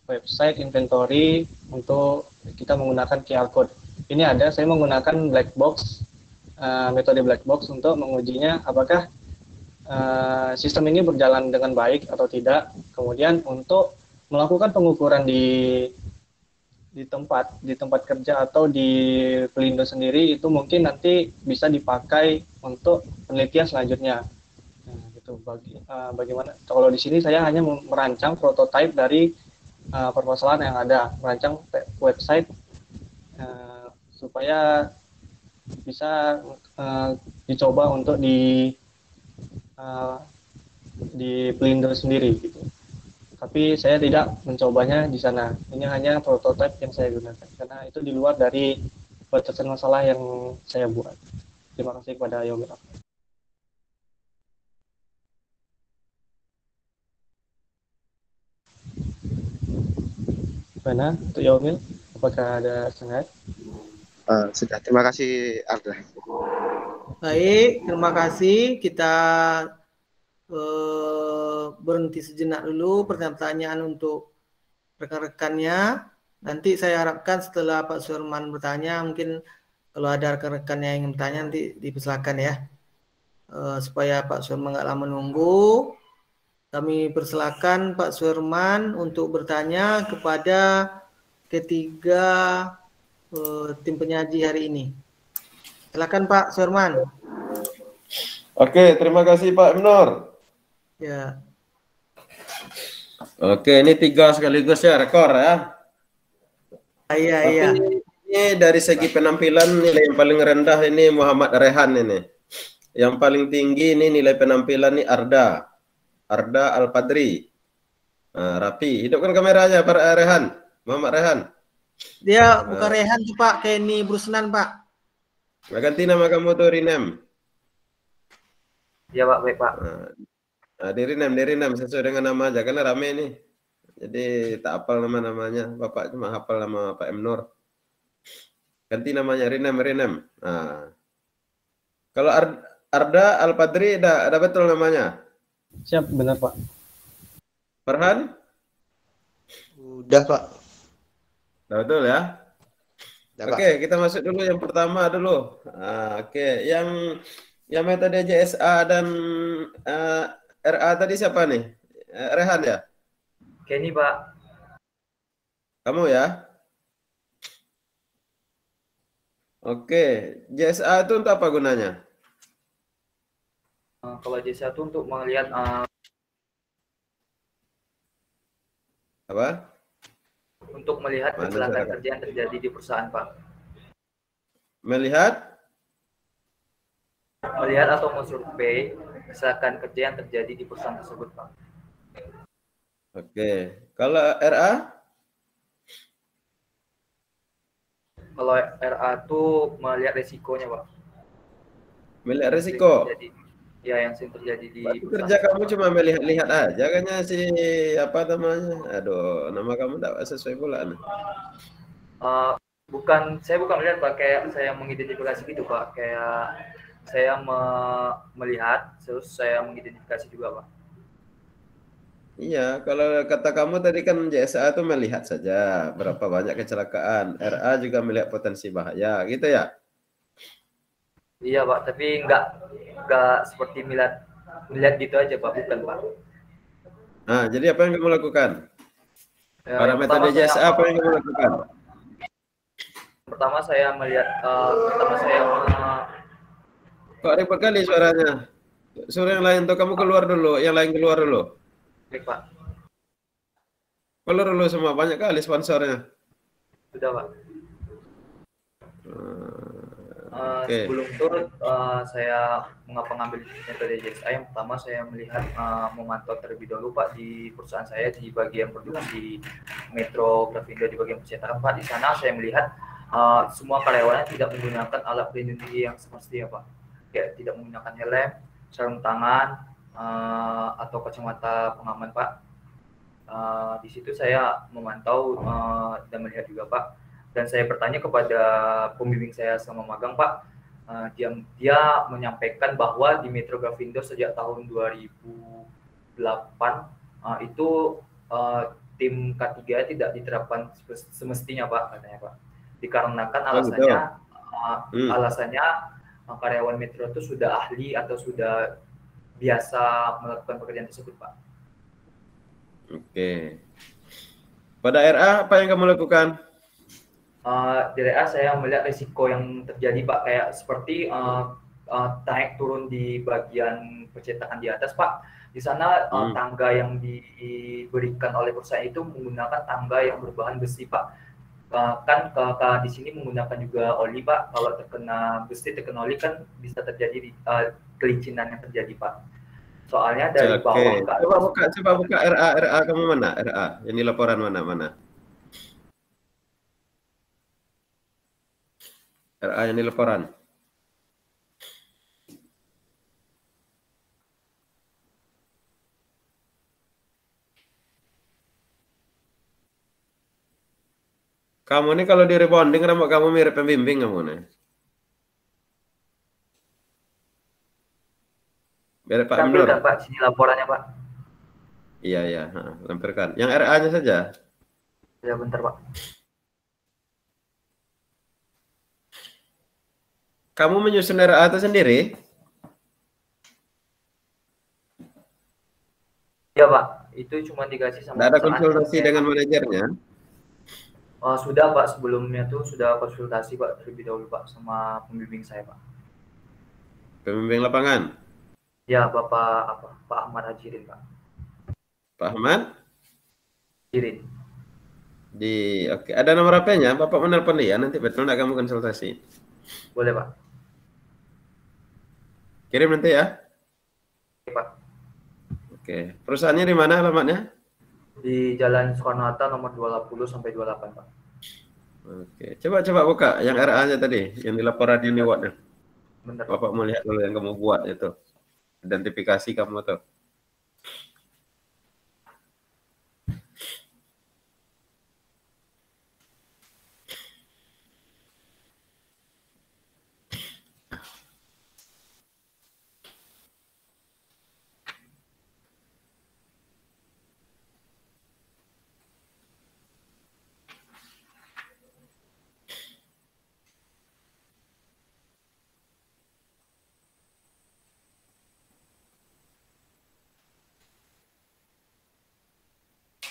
website inventory untuk kita menggunakan QR code. Ini saya menggunakan black box, metode black box untuk mengujinya apakah sistem ini berjalan dengan baik atau tidak. Kemudian untuk melakukan pengukuran di tempat kerja atau di Pelindo sendiri itu mungkin nanti bisa dipakai untuk penelitian selanjutnya. Nah, gitu. Bagaimana? Kalau di sini saya hanya merancang prototipe dari permasalahan yang ada, merancang website supaya bisa dicoba untuk di Pelindo sendiri gitu. Tapi saya tidak mencobanya di sana. Ini hanya prototipe yang saya gunakan karena itu di luar dari batasan masalah yang saya buat. Terima kasih kepada Yaumil Akbar. Mana untuk Yaumil? Apakah ada sengat? Sudah, terima kasih Arda. Baik, terima kasih. Kita berhenti sejenak dulu pertanyaan untuk rekan-rekannya. Nanti saya harapkan setelah Pak Surman bertanya, mungkin kalau ada rekan-rekan yang ingin bertanya nanti dipersilakan ya. Supaya Pak Surman nggak lama nunggu. Kami persilakan Pak Surman untuk bertanya kepada ketiga tim penyaji hari ini. Silakan Pak Surman. Oke, terima kasih Pak Emnor. Ya. Oke, ini 3 sekaligus ya, rekor ya. Iya, Tapi iya. ini dari segi penampilan nilai yang paling rendah ini Muhammad Rehan ini. Yang paling tinggi ini nilai penampilan ini Arda Al-Padri. Nah, rapi. Hidupkan kameranya Pak Rehan. Muhammad Rehan. Dia bukan Rehan tuh Pak, Kenny Brusnan Pak. Ganti nama kamu tuh Rinem. Ya Pak, baik Pak. Nah, di renam sesuai dengan nama aja karena rame nih. Jadi tak hafal namanya. Bapak cuma hafal nama Pak Emnor. Ganti namanya Rinem. Nah. Kalau Arda Al-Padri ada betul namanya? Siap, benar Pak. Farhan? Udah Pak. Udah betul ya? Udah, Oke, kita masuk dulu yang pertama dulu. Oke, yang metode JSA dan RA tadi siapa nih? Rehan ya? Kenny Pak. Kamu ya? Oke, JSA itu untuk apa gunanya? Kalau JSA itu untuk melihat apa? Untuk melihat kecelakaan kerja yang terjadi di perusahaan Pak. Melihat atau mensurvei kecelakaan kerja yang terjadi di perusahaan tersebut Pak. Oke, kalau RA? Kalau RA itu melihat resikonya Pak. Melihat resiko? Ya, yang sering terjadi di kerja kamu cuma melihat-lihat aja kayaknya si apa namanya? Aduh, nama kamu tidak sesuai pula. Saya bukan melihat Pak, kayak saya mengidentifikasi gitu Pak, kayak saya melihat terus saya mengidentifikasi juga Pak. Iya, kalau kata kamu tadi kan JSA itu melihat saja berapa banyak kecelakaan, RA juga melihat potensi bahaya, gitu ya? Iya Pak, tapi enggak seperti melihat gitu aja Pak, bukan Pak. Nah, jadi apa yang kamu lakukan? Pada metode JSA apa yang kamu lakukan? Pertama saya melihat, Kok ribet kali suaranya? Suara yang lain tuh kamu keluar dulu, yang lain keluar dulu. Baik Pak. Keluar dulu semua, banyak kali sponsornya. Sudah Pak. Oke. Sebelum turut saya mengapa ngambil metode JSA, yang pertama saya melihat memantau terlebih dahulu Pak di perusahaan saya di bagian produksi Metro Grafindo di bagian percetakan Pak. Di sana saya melihat semua karyawannya tidak menggunakan alat pelindung diri yang semestinya Pak, kayak tidak menggunakan helm, sarung tangan atau kacamata pengaman Pak. Di situ saya memantau dan melihat juga Pak, dan saya bertanya kepada pembimbing saya selama magang Pak. Dia menyampaikan bahwa di Metro Grafindo sejak tahun 2008 itu tim K3 tidak diterapkan semestinya Pak, katanya Pak. Dikarenakan alasannya alasannya karyawan Metro itu sudah ahli atau sudah biasa melakukan pekerjaan tersebut Pak. Oke. Pada RA apa yang kamu lakukan? Di RA saya melihat risiko yang terjadi Pak, kayak seperti naik turun di bagian percetakan di atas Pak. Di sana tangga yang diberikan oleh perusahaan itu menggunakan tangga yang berbahan besi Pak. Kan di sini menggunakan juga oli Pak. Kalau terkena besi, terkena oli kan bisa terjadi kelicinan yang terjadi Pak. Soalnya dari bawah ke atas. Coba buka RA kamu mana? RA. Ini laporan mana? RA yang di laporan. Kamu ini kalau di rebonding rambut kamu mirip pembimbing kamu nih. Mirip Pak Nur. Tampilkan Pak sini laporannya Pak. Iya, lampirkan. Yang RA-nya saja. Ya bentar Pak. Kamu menyusun RA itu sendiri? Ya Pak, itu cuma dikasih sama. Tidak ada konsultasi dengan manajernya? Sudah Pak, sebelumnya tuh sudah konsultasi Pak terlebih dahulu Pak sama pembimbing saya Pak. Pembimbing lapangan? Ya Pak Ahmad Hajirin Pak. Pak Ahmad? Hajirin. Oke. Ada nomor HP-nya? Bapak menelpon dia, nanti betul nggak kamu konsultasi? Boleh Pak. Kirim nanti ya? Oke Pak. Oke. Perusahaannya di mana alamatnya? Di Jalan Soekarno-Hatta nomor 20 sampai 28 Pak. Oke. Coba buka yang RA-nya tadi, yang di laporan Uniwatt. Bentar. Bapak mau lihat dulu yang kamu buat itu. Identifikasi kamu tuh.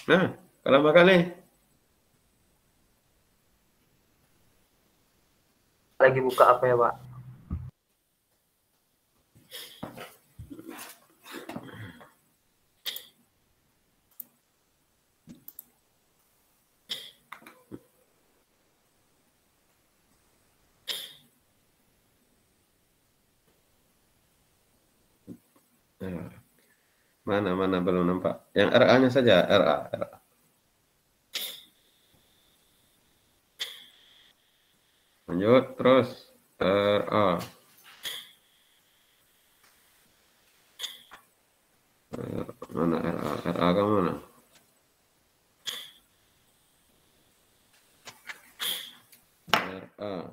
Nah, kalau kali lagi buka apa ya Pak? Mana belum nampak. Yang RA-nya saja, RA. Lanjut terus RA. Mana RA? RA kamu mana? RA.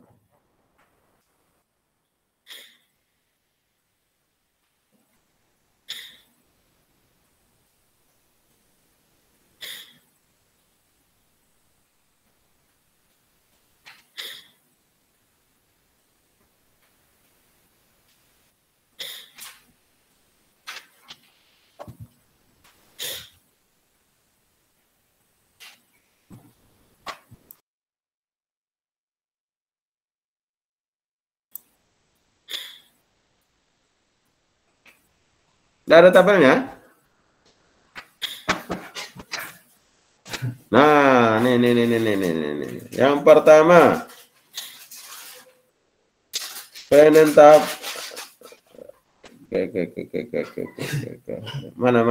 Tidak ada tabelnya? Nah, nih. Yang pertama, Penentap. Oke. Mana.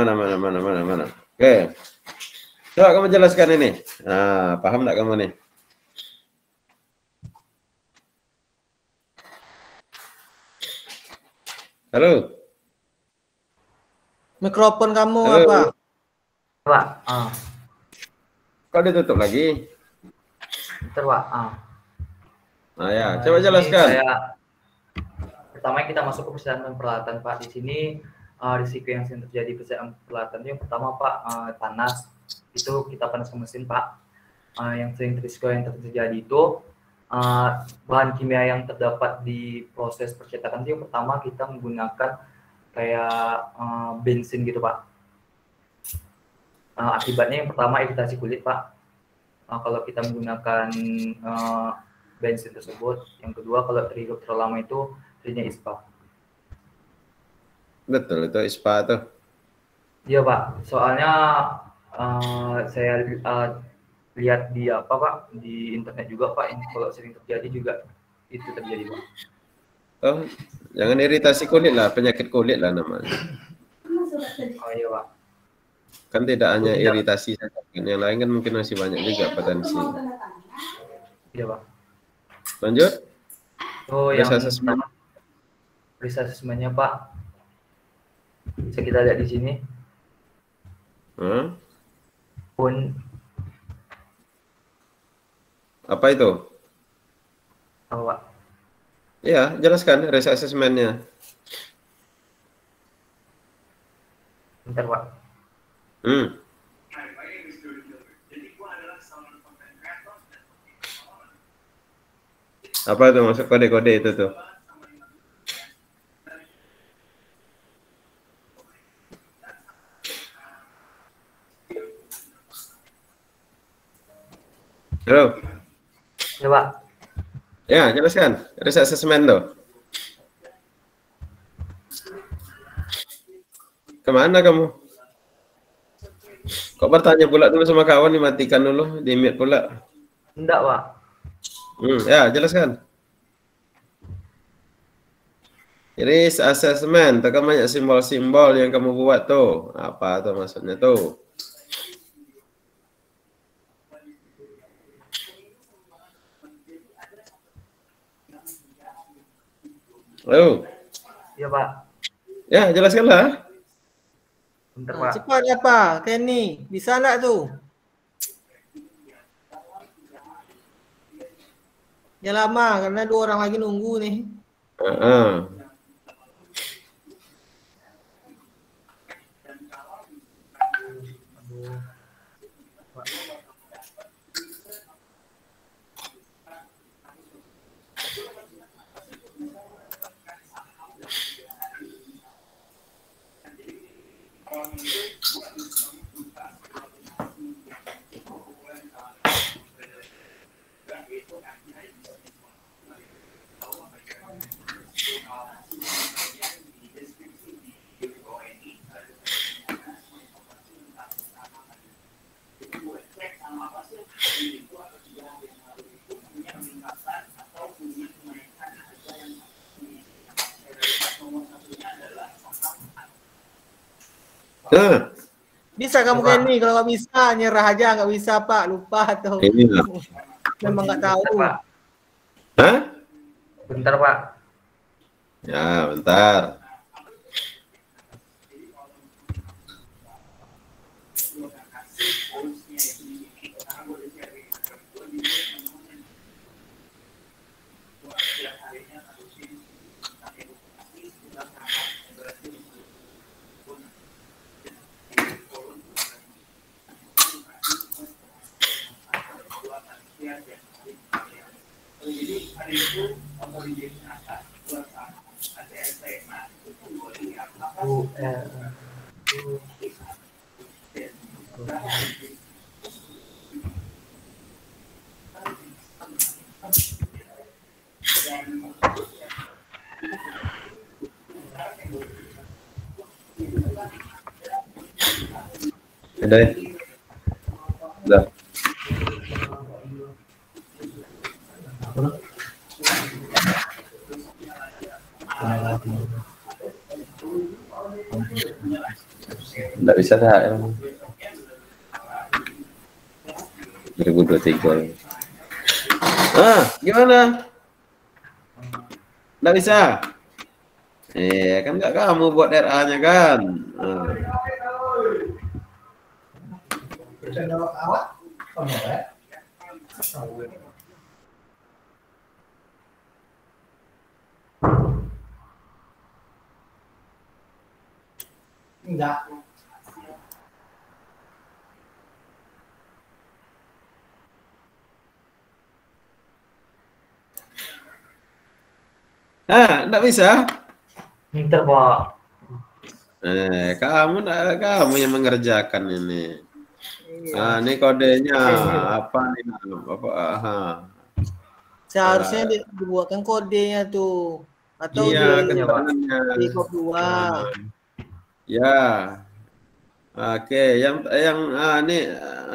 Oke. Coba kamu jelaskan ini. Nah, paham enggak kamu nih? Halo. Mikrofon kamu Halo. apa? Pak. Kok ditutup lagi? Bentar, Pak. Nah ya, coba jelaskan. Pertama kita masuk ke persiapan peralatan, Pak. Di sini risiko yang sering terjadi persiapan peralatan yang pertama, Pak, panas. Itu kita panaskan mesin, Pak. Yang sering risiko yang terjadi itu bahan kimia yang terdapat di proses percetakan itu yang pertama kita menggunakan kayak bensin gitu, Pak. Akibatnya yang pertama iritasi kulit, Pak. Kalau kita menggunakan bensin tersebut, yang kedua kalau terhirup terlalu lama itu jadinya ispa. Betul, itu ispa tuh. Iya, Pak. Soalnya saya lihat di Pak, di internet juga, Pak, ini kalau sering terjadi juga itu terjadi, Pak. Oh, jangan iritasi kulit lah, penyakit kulit lah namanya. Oh iya, Pak. Kan tidak hanya iritasi saja, yang lain kan mungkin masih banyak juga potensi. Iya, Pak. Lanjut. Oh, yang pertama risk assessment-nya, Pak. Bisa kita lihat di sini. Apa itu? Apa, Pak? Ya, jelaskan risk assessment-nya. Bentar, Pak. Apa itu masuk kode-kode itu tuh? Halo. Ya, Pak. Ya, jelaskan risk assessment tuh. Kemana kamu? Kok bertanya pula dulu sama kawan, dimatikan dulu, di-mute pula. Enggak, Pak. Ya, jelaskan. Risk assessment, tekan banyak simbol-simbol yang kamu buat tuh. Apa tuh maksudnya tuh? Halo. Iya, Pak. Ya, jelaskanlah. Bentar, Pak. Cepat ya, Pak. Kenny, bisa enggak tuh? Ya lama karena 2 orang lagi nunggu nih. Bisa kamu Kenny, kalau nggak bisa nyerah aja, nggak bisa Pak, lupa atau memang nggak tahu. Bentar, Pak. Hah? Bentar, Pak. Ya, bentar. Udah. Udah. Nggak bisa dah. 2023. Gimana? Nggak bisa? Kan nggak kamu buat RA-nya kan? Enggak. Nggak bisa? Pinter, Pak. Kamu yang mengerjakan ini. Ini kodenya apa nih? Seharusnya dibuatkan kodenya tuh. Atau Iya, di keterangannya. bab 2. Ya. Oke, yang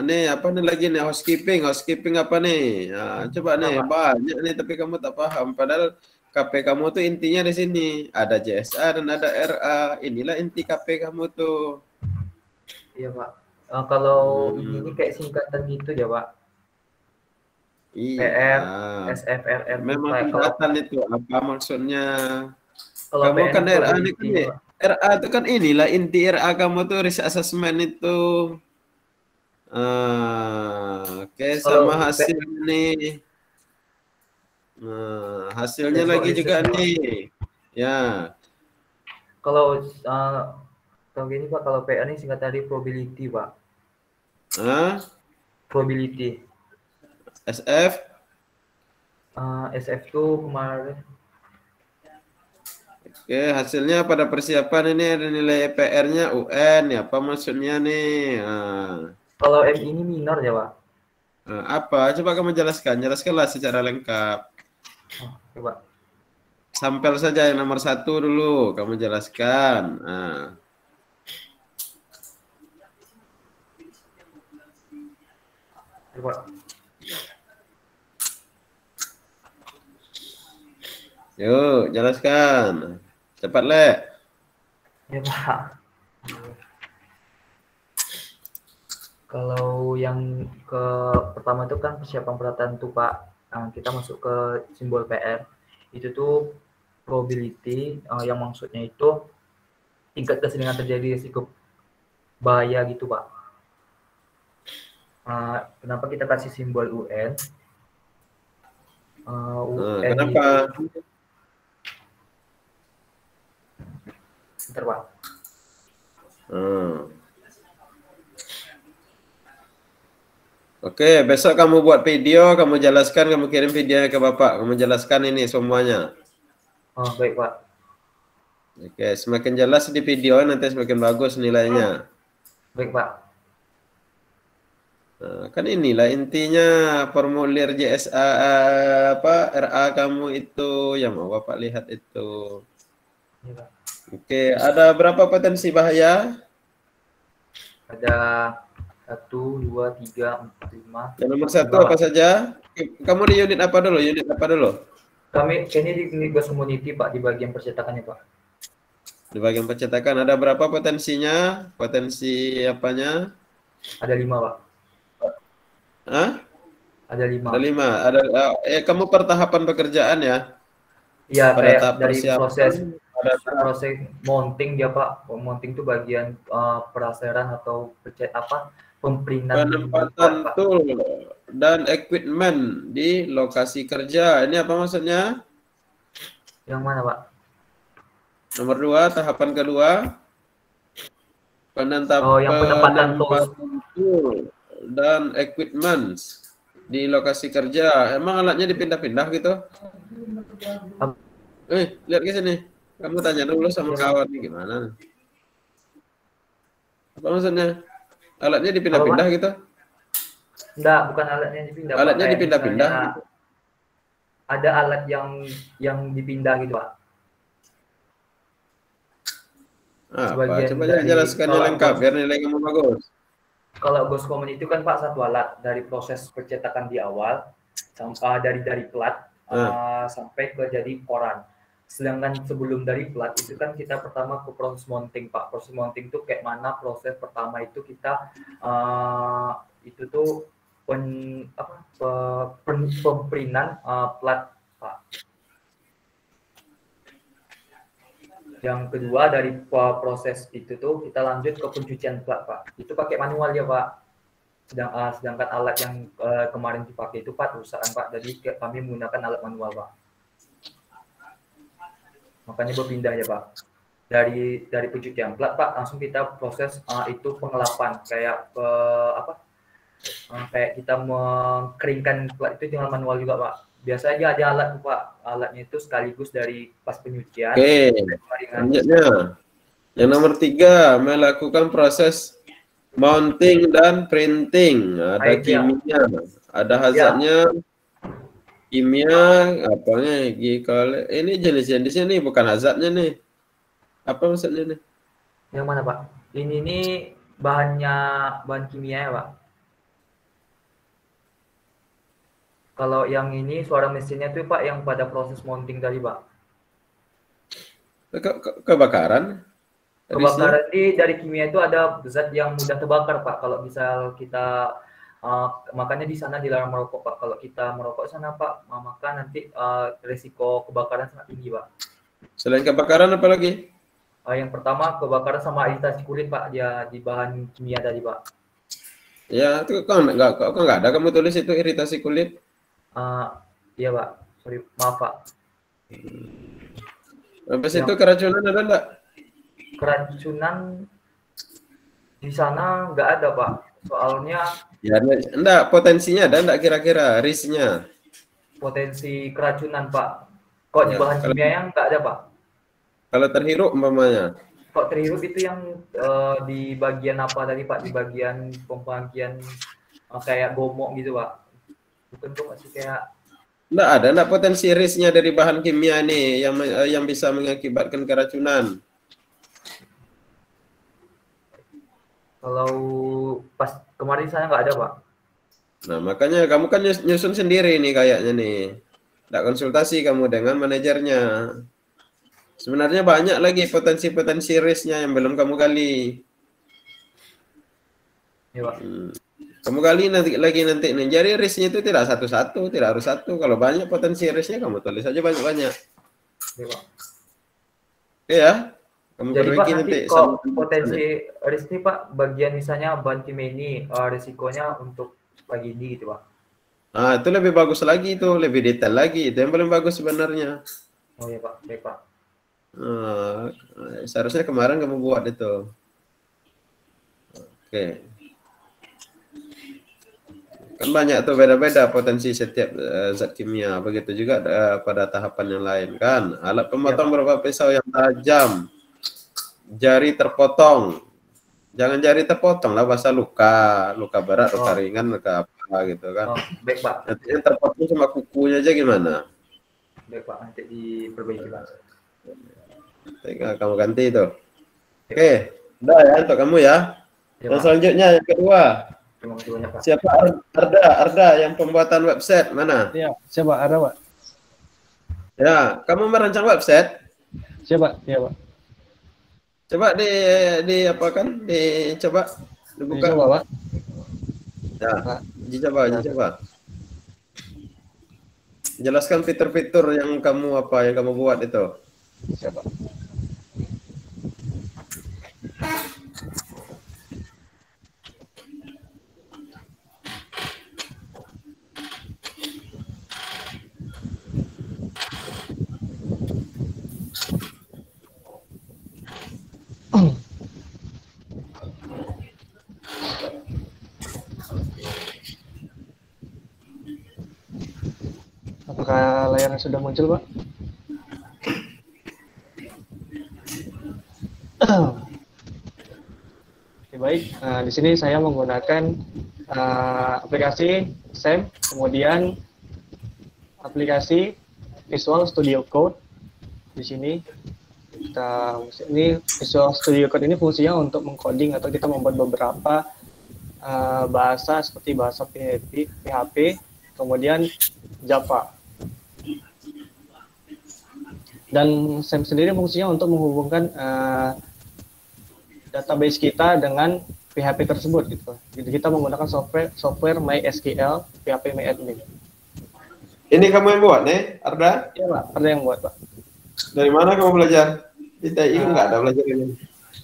ini apa nih lagi nih, housekeeping apa nih? Coba nih, banyak nih tapi kamu tak paham. Padahal KP kamu tuh intinya di sini ada JSA dan ada RA. Inilah inti KP kamu tuh. Iya, Pak. Kalau ini kayak singkatan gitu ya, Pak. Iya. PR, SFRR. Memang singkatan itu apa maksudnya? Kalau Kamu kan RA ini kan probability, RA itu kan inilah inti RA kamu tuh risk assessment itu. Oke, sama hasil nih. Hasilnya lagi juga nih. Ya. Kalau gini Pak, kalau PR ini singkat dari probability, Pak. Probability. SF? SF tuh kemarin. Oke, hasilnya pada persiapan ini ada nilai PR-nya UN. Ya, apa maksudnya nih? Kalau M ini minor ya, Pak? Apa? Coba kamu jelaskanlah secara lengkap. Coba. Sampel saja yang nomor 1 dulu, kamu jelaskan. Coba. Yuk, jelaskan. Cepat, Le. Ya, Pak. Kalau yang pertama itu kan persiapan penataan tuh, Pak. Kita masuk ke simbol PR. Itu tuh probability yang maksudnya itu tingkat keseringan terjadi risiko bahaya gitu, Pak. Kenapa kita kasih simbol UN? UN kenapa? Itu, bentar, Pak. Oke, besok kamu buat video, kamu jelaskan, kamu kirim videonya ke Bapak, kamu jelaskan ini semuanya. Oh, baik, Pak. Oke, semakin jelas di video nanti semakin bagus nilainya. Baik, Pak. Kan inilah intinya formulir JSA RA kamu itu yang mau Bapak lihat itu. Ya, Pak. Oke, ada berapa potensi bahaya? Ada 1, 2, 3, 4, 5. Yang nomor 1 apa saja? Kamu di unit apa dulu? Kami ini di Gas Community, Pak, di bagian percetakannya, Pak. Di bagian percetakan ada berapa potensinya? Potensi apanya? Ada 5, Pak. Ada 5. Ada 5. Kamu pertahapan pekerjaan ya? Iya, kayak dari persiapan. proses mounting ya, Pak. Mounting itu bagian peraseran atau pemprintan penempatan tool dan equipment di lokasi kerja. Ini apa maksudnya? Yang mana, Pak? Nomor 2, tahapan kedua. Penempatan tool dan equipment di lokasi kerja. Emang alatnya dipindah-pindah gitu? Lihat ke sini. Kamu tanya dulu sama kawan nih gimana. Apa maksudnya? Alatnya dipindah-pindah gitu? Enggak, bukan alatnya dipindah. Alatnya dipindah-pindah. Ada alat yang dipindah gitu, Pak. Coba jelaskannya lengkap biar nilai kamu bagus. Kalau Gas Community itu kan, Pak, satu alat dari proses percetakan di awal sampai dari plat sampai ke jadi koran. Sedangkan sebelum dari plat itu kan kita pertama ke proses mounting Pak. Proses mounting itu kayak mana proses pertama itu kita itu tuh pemprintan plat Pak. Yang kedua dari proses itu tuh kita lanjut ke pencucian plat Pak. Itu pakai manual ya Pak. Sedangkan alat yang kemarin dipakai itu Pak rusak Pak. Jadi kami menggunakan alat manual Pak. Makanya berpindah ya Pak. Dari pencucian plat Pak langsung kita proses itu pengelapan kayak kayak kita mengeringkan plat itu dengan manual juga Pak. Biasanya ada alat Pak. Alatnya itu sekaligus dari pas penyucian. Oke. Selanjutnya yang nomor 3 melakukan proses mounting dan printing. Ada kimia, ada hazardnya. Kimia, apanya? Kalau ini jenis-jenisnya nih bukan hazardnya nih. Apa maksudnya nih? Yang mana Pak? Ini nih bahan kimia ya Pak. Kalau yang ini suara mesinnya tuh Pak yang pada proses mounting tadi Pak. Kebakaran? Kebakaran ini dari kimia itu ada zat yang mudah terbakar Pak. Kalau misal kita makanya di sana dilarang merokok Pak. Kalau kita merokok sana Pak, maka nanti risiko kebakaran sangat tinggi Pak. Selain kebakaran apa lagi? Yang pertama kebakaran sama iritasi kulit Pak, dia di bahan kimia tadi Pak. Ya, itu kok nggak ada kamu tulis itu iritasi kulit? Iya Pak, sorry maaf Pak. Habis itu keracunan ada enggak? Keracunan di sana nggak ada Pak. Soalnya ya enggak, potensinya ada enggak kira-kira risknya? Potensi keracunan Pak. Kok di bahan kimia yang nggak ada Pak? Kalau terhirup umpamanya? Kok terhirup itu yang di bagian apa tadi Pak? Di bagian pembagian kayak gomok gitu Pak. Bukan tuh masih kayak enggak potensi risknya dari bahan kimia nih yang bisa mengakibatkan keracunan. Kalau pas kemarin saya nggak ada Pak. Nah makanya kamu kan nyusun sendiri nih kayaknya nih. Nggak konsultasi kamu dengan manajernya. Sebenarnya banyak lagi potensi-potensi risknya yang belum kamu gali. Ya, Pak. Kamu gali nanti nih. Jadi risknya itu tidak satu-satu, tidak harus satu. Kalau banyak potensi risknya kamu tulis aja banyak-banyak. Ya, Pak. Oke ya. Kamu jadi Pak nanti kok potensi risk ini Pak bagian misalnya bahan kimia ini risikonya untuk pagi ini gitu Pak. Nah itu lebih bagus lagi itu, lebih detail lagi. Itu yang paling bagus sebenarnya. Oh ya Pak, baik Pak. Seharusnya kemarin kamu buat itu. Oke. Kan banyak tuh beda-beda potensi setiap zat kimia. Begitu juga pada tahapan yang lain kan. Alat pemotong berupa pisau yang tajam. Jari terpotong. Jangan jari terpotong lah, bahasa luka berat, luka ringan, luka apa gitu kan. Baik Pak. Nantinya terpotong cuma kukunya aja gimana? Baik Pak, nanti diperbaiki Pak. Tinggal kamu ganti itu. Oke, udah ya untuk kamu ya. Dan selanjutnya yang kedua. Terima kasih banyak Pak. Siapa? Arda yang pembuatan website mana? Iya, siapa? Ada Pak. Ya, kamu merancang website? Siapa? Iya Pak. Coba di apa kan? Dicoba dibuka. Coba Pak. Ya, dicoba. Jelaskan fitur-fitur yang kamu buat itu. Siapa? Apakah layarnya sudah muncul, Pak? Oke, baik. Di sini saya menggunakan aplikasi SAM, kemudian aplikasi Visual Studio Code. Di sini Visual Studio Code ini fungsinya untuk mengcoding atau kita membuat beberapa bahasa seperti bahasa PHP, kemudian Java. Dan SAM sendiri fungsinya untuk menghubungkan database kita dengan PHP tersebut gitu. Jadi kita menggunakan software MySQL PHP MyAdmin. Ini kamu yang buat nih, Arda? Iya Pak, Arda yang buat Pak. Dari mana kamu belajar? Di TI nggak ada belajar ini.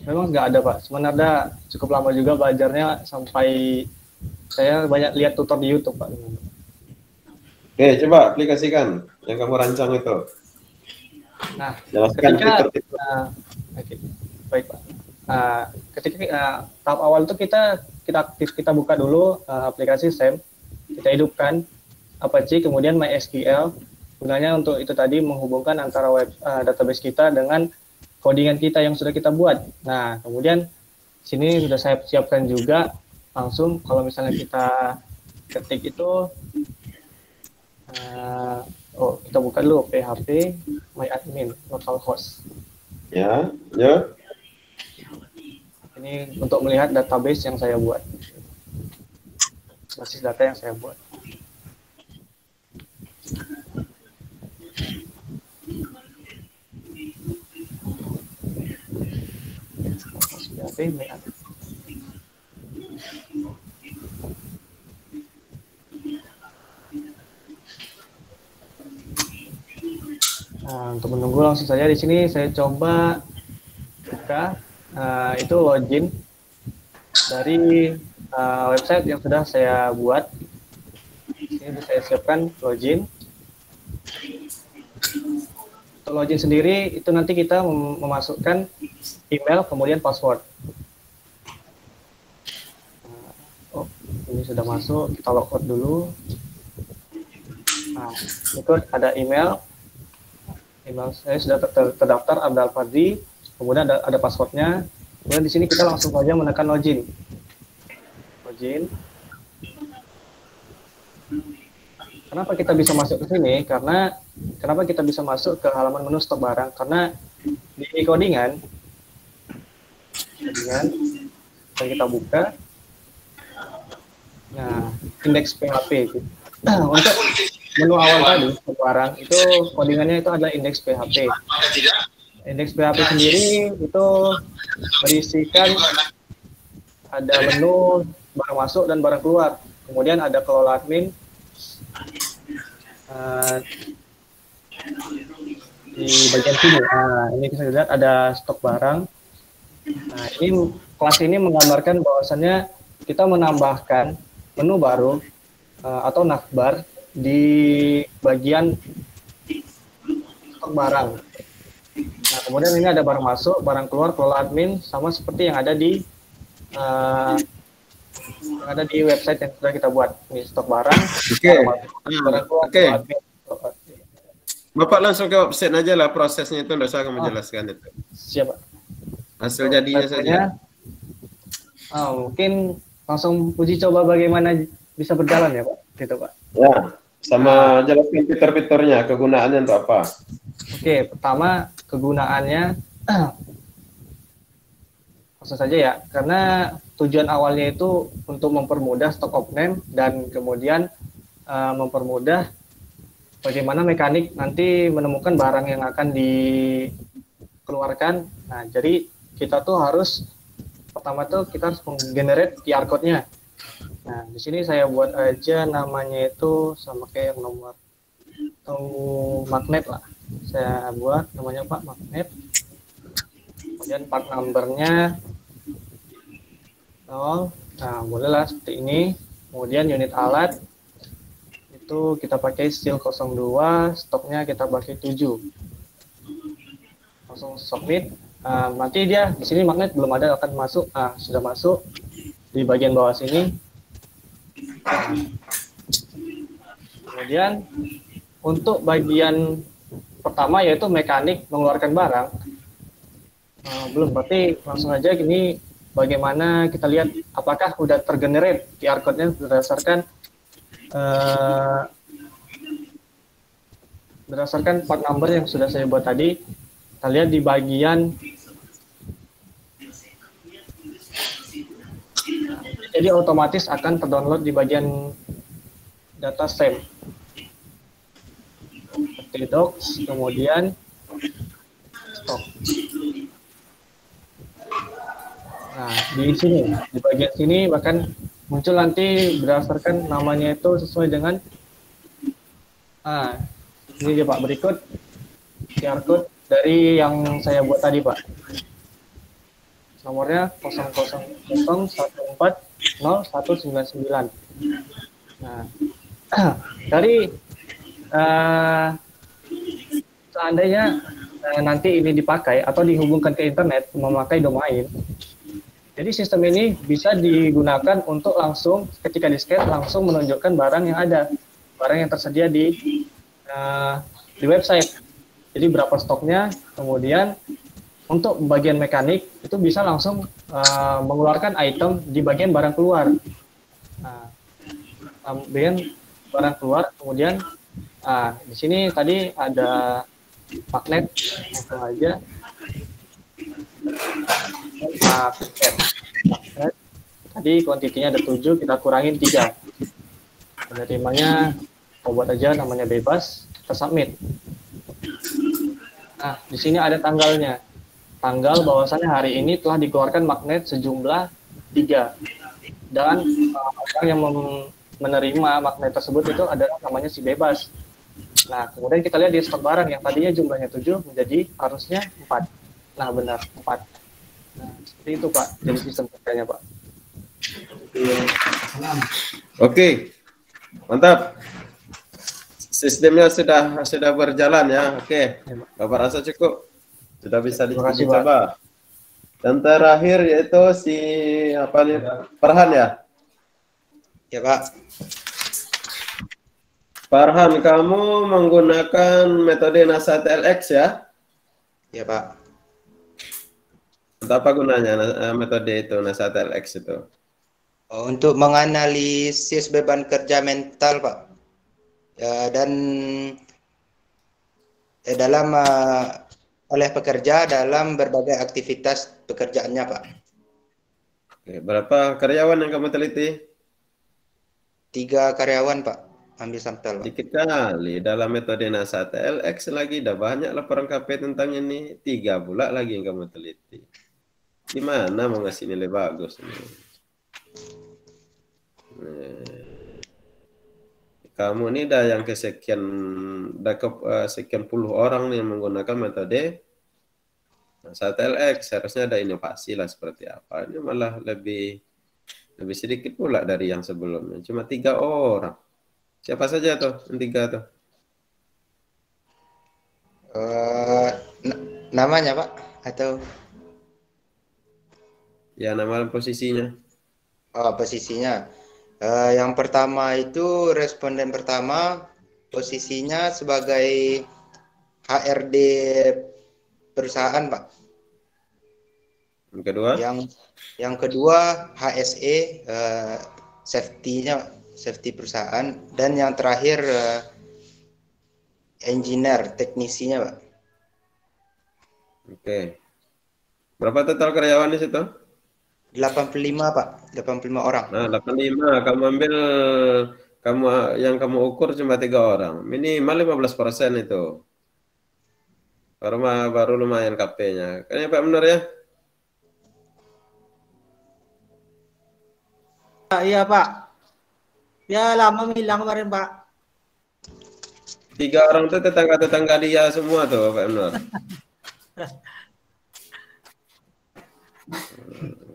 Memang nggak ada Pak, cuman Arda cukup lama juga belajarnya sampai saya banyak lihat tutor di YouTube Pak. Oke, coba aplikasikan yang kamu rancang itu. Nah, jelaskan ketika okay. Baik Pak. Ketika tahap awal itu kita buka dulu aplikasi SAM, kita hidupkan Apache, kemudian MySQL, gunanya untuk itu tadi menghubungkan antara database kita dengan codingan kita yang sudah kita buat. Nah, kemudian sini sudah saya siapkan juga langsung kalau misalnya kita ketik itu, kita buka dulu PHP MyAdmin localhost. Ya. Ini untuk melihat database yang saya buat, basis data yang saya buat. Nah, untuk menunggu langsung saja di sini saya coba buka itu login dari website yang sudah saya buat. Ini bisa saya siapkan login. Untuk login sendiri itu nanti kita memasukkan email kemudian password. Ini sudah masuk, kita logout dulu. Nah, itu ada email saya sudah terdaftar Arda Alfadri, kemudian ada passwordnya. Kemudian di sini kita langsung saja menekan login. Kenapa kita bisa masuk ke sini? Kenapa kita bisa masuk ke halaman menu stok barang? Karena di codingan yang kita buka, nah indeks PHP. Untuk menu awal tadi stok barang itu codingannya itu adalah indeks PHP. Indeks PHP sendiri itu berisikan ada menu barang masuk dan barang keluar. Kemudian ada kelola admin. Di bagian sini, ini bisa dilihat ada stok barang. Nah, ini kelas ini menggambarkan bahwasannya kita menambahkan menu baru atau navbar di bagian stok barang. Nah, kemudian ini ada barang masuk, barang keluar, kelola admin, sama seperti yang ada di website yang sudah kita buat. Ini stok barang. Barang keluar, kelola admin. Bapak langsung ke website aja lah, prosesnya itu, tidak usah kamu jelaskan itu. Siap, Pak. Hasil jadinya saja. Mungkin langsung uji coba bagaimana bisa berjalan ya Pak, gitu Pak. Ya, sama jelaskan fitur-fiturnya, kegunaannya untuk apa? Oke, pertama kegunaannya langsung saja ya, karena tujuan awalnya itu untuk mempermudah stock of name dan kemudian mempermudah bagaimana mekanik nanti menemukan barang yang akan dikeluarkan. Nah, jadi kita tuh harus pertama tuh kita harus menggenerate QR code-nya. Nah, di sini saya buat aja namanya itu sama kayak yang nomor atau magnet lah. Saya buat namanya Pak magnet. Kemudian part number-nya 0. Nah, bolehlah seperti ini. Kemudian unit alat itu kita pakai steel 02, stoknya kita pakai 7. Langsung submit. Nanti dia di sini magnet belum ada akan masuk. Sudah masuk di bagian bawah sini. Kemudian untuk bagian pertama yaitu mekanik mengeluarkan barang. Belum, berarti langsung aja gini bagaimana kita lihat apakah udah tergenerate QR code-nya berdasarkan part number yang sudah saya buat tadi. Kita lihat di bagian, jadi otomatis akan terdownload di bagian data SAM seperti docs, kemudian di sini, di bagian sini bahkan muncul nanti berdasarkan namanya itu sesuai dengan ini dia Pak, berikut QR code dari yang saya buat tadi Pak. Nomornya 000140199. Nah, dari seandainya nanti ini dipakai atau dihubungkan ke internet memakai domain, jadi sistem ini bisa digunakan untuk langsung ketika di-scan langsung menunjukkan barang yang ada, barang yang tersedia di website. Jadi berapa stoknya, kemudian untuk bagian mekanik itu bisa langsung mengeluarkan item di bagian barang keluar. Bagian barang keluar, kemudian di sini tadi ada magnet, langsung aja magnet. Tadi kuantitinya ada 7, kita kurangin 3. Penerimanya buat aja namanya bebas, kita submit. Nah, di sini ada tanggalnya. Tanggal bahwasannya hari ini telah dikeluarkan magnet sejumlah 3. Dan orang yang menerima magnet tersebut itu adalah namanya si bebas. Nah, kemudian kita lihat di stok barang yang tadinya jumlahnya 7 menjadi harusnya 4. Nah, benar, 4. Nah, seperti itu, Pak. Jadi sistem kerjanya, Pak. Oke. Mantap. Sistemnya sudah berjalan ya. Oke. Bapak rasa cukup. Sudah bisa dicoba. Dan terakhir yaitu si apa nih? Farhan ya? Ya, Pak. Farhan, kamu menggunakan metode NASA TLX ya? Ya, Pak. Untuk apa gunanya metode itu, NASA TLX itu? Untuk menganalisis beban kerja mental, Pak. Ya, dan dalam oleh pekerja dalam berbagai aktivitas pekerjaannya, Pak. Oke, berapa karyawan yang kamu teliti? 3 karyawan, Pak. Ambil sampel, Pak. Dikit kali dalam metode NASA TLX lagi udah banyak laporan KP tentang ini. 3 pula lagi yang kamu teliti. Gimana mau ngasih nilai bagus ini? Kamu ini dah yang kesekian, sekian puluh orang nih yang menggunakan metode NASA TLX. Harusnya ada inovasi lah seperti apa. Ini malah lebih sedikit pula dari yang sebelumnya. Cuma 3 orang. Siapa saja tuh yang 3 tuh? Namanya, Pak? Atau? Ya, nama posisinya. Posisinya. Yang pertama itu responden pertama posisinya sebagai HRD perusahaan, Pak. Yang kedua? Yang kedua HSE, safety perusahaan, dan yang terakhir engineer, teknisinya, Pak. Oke. Berapa total karyawan di situ? 85, Pak. 85 orang. Nah, 85. Kamu ambil yang kamu ukur cuma 3 orang. Minimal 15% itu. Baru lumayan KP-nya. Kayaknya Pak benar ya? Iya, Pak. Ya, lama hilang kemarin, Pak. 3 orang itu tetangga-tetangga dia semua tuh, Pak benar.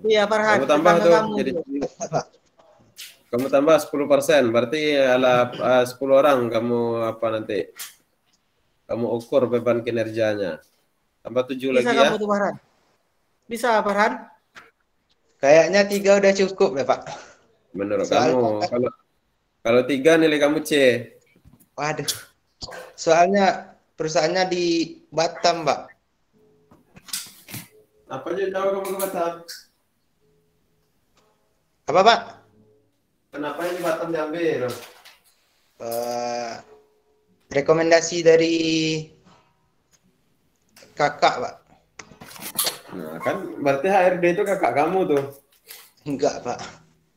Iya, Farhan. Kamu tambah tuh jadi kamu tambah 10%, berarti ala 10 orang kamu apa nanti? Kamu ukur beban kinerjanya. Tambah 7 lagi ya. Bisa kamu tuh, Farhan? Bisa, Farhan? Kayaknya 3 udah cukup ya, Pak. Menurut kamu, kalau 3 nilai kamu C. Waduh. Soalnya perusahaannya di Batam, Pak. Apa aja tahu kamu ke Batam? Apa, Pak? Kenapa ini Batam diambil? Rekomendasi dari kakak, Pak. Nah, kan berarti HRD itu kakak kamu tuh. Enggak, Pak.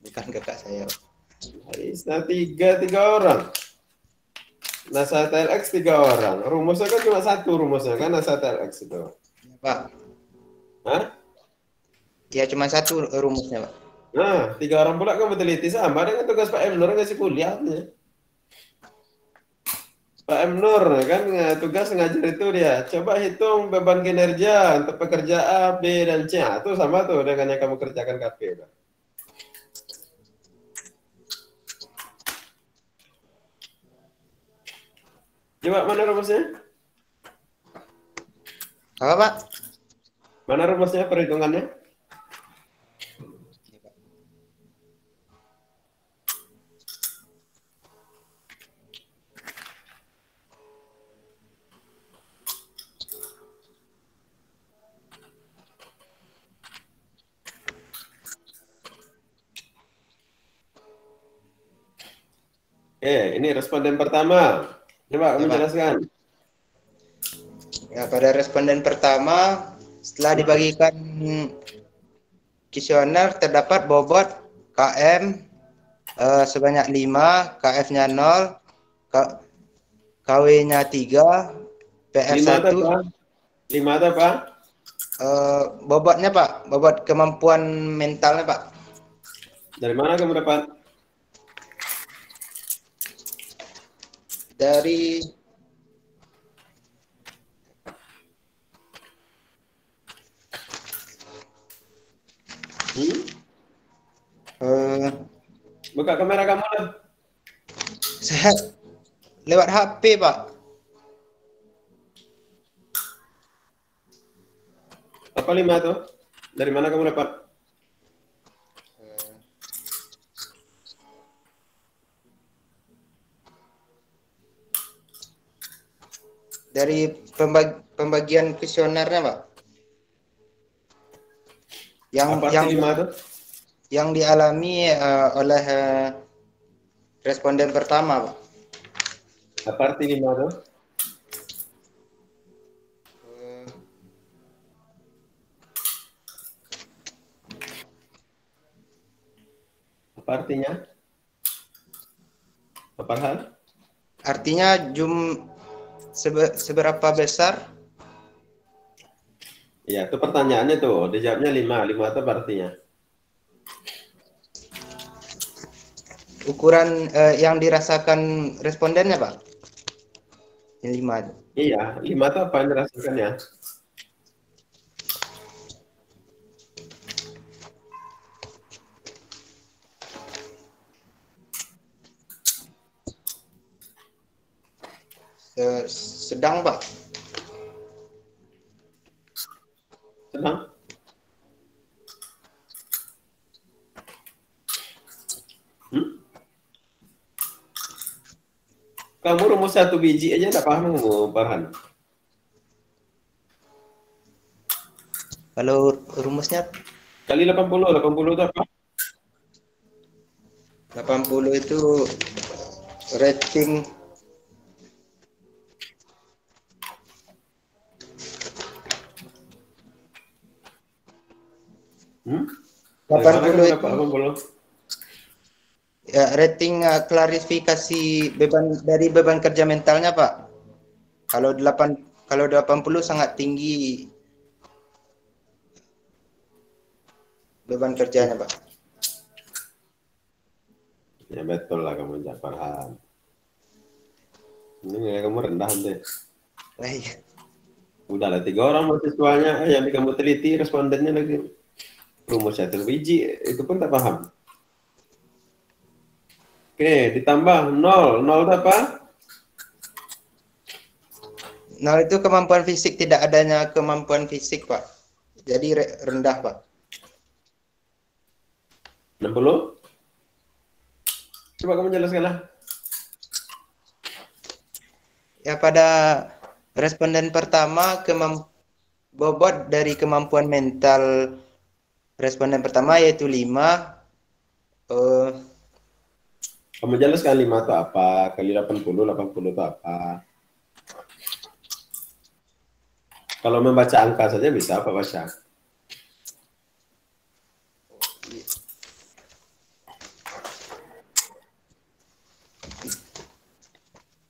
Bukan kakak saya. Nah, 3 orang. NASA TLX 3 orang. Rumusnya kan cuma 1 rumusnya kan NASA TLX itu. Pak. Hah? Ya cuma satu rumusnya, Pak. Nah, 3 orang pula kamu teliti sama dengan tugas Pak M Nur ngasih kuliahnya. Pak M Nur kan tugas ngajar itu dia. Coba hitung beban kinerja untuk pekerja A, B, dan C. Nah, itu sama tuh dengan yang kamu kerjakan KP. Pak. Coba mana rumusnya? Apa, Pak? Mana rumusnya perhitungannya? Oke, ini responden pertama. Coba kamu jelaskan. Ya, pada responden pertama, setelah dibagikan kuesioner terdapat bobot KM sebanyak 5, KF-nya 0, KW-nya 3, PF1. 5 atau apa? Bobotnya, Pak, bobot kemampuan mentalnya, Pak. Dari mana kamu dapat? Dari Buka kamera kamu lah. Saya lewat HP, Pak. Apa 5 tuh? Dari mana kamu dapat? Dari pembagian kuesionernya, Pak. Yang dialami oleh responden pertama, Pak. Apa arti 5 tuh? Apa artinya? Apa hal? Artinya seberapa besar? Ya, itu pertanyaannya tuh. Dijawabnya 5. 5 itu apa artinya? Ukuran yang dirasakan respondennya, Pak. Yang 5. Iya, 5 itu apa yang dirasakan ya? Sedang, Pak. Sedang? Kamu rumus 1 biji aja tak paham kamu, Farhan? Kalau rumusnya Kali 80, 80 itu apa? 80 itu rating Hmm? 80 itu 80. ya, rating klarifikasi beban kerja mentalnya, Pak. Kalau 80 sangat tinggi beban kerjanya, Pak. Ya betul lah kamu Farhan. Ini kamu rendah deh. Iya. Udahlah 3 orang mahasiswanya yang kamu teliti respondennya lagi rumus 1 biji itu pun tak paham. Oke, ditambah 0. 0 itu apa? 0 itu kemampuan fisik, tidak adanya kemampuan fisik, Pak. Jadi rendah, Pak. 60? Coba kamu jelaskanlah. Ya, pada responden pertama bobot dari kemampuan mental responden pertama yaitu 5. Kamu jelaskan 5 itu apa? Kali 80, 80 itu apa? Kalau membaca angka saja bisa apa baca?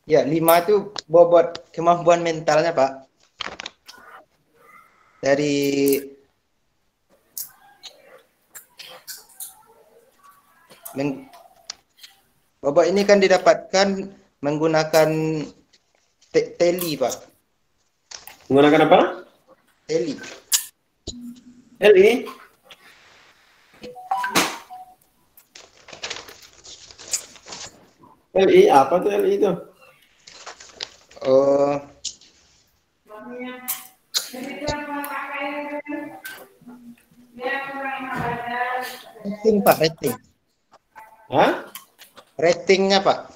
Ya, 5 itu bobot kemampuan mentalnya, Pak. Dari Bobot ini kan didapatkan menggunakan teli, Pak. Menggunakan apa? Teli. LI? LI apa tuh LI itu? Oh, rating, Pak, rating. Hah? Ratingnya, Pak.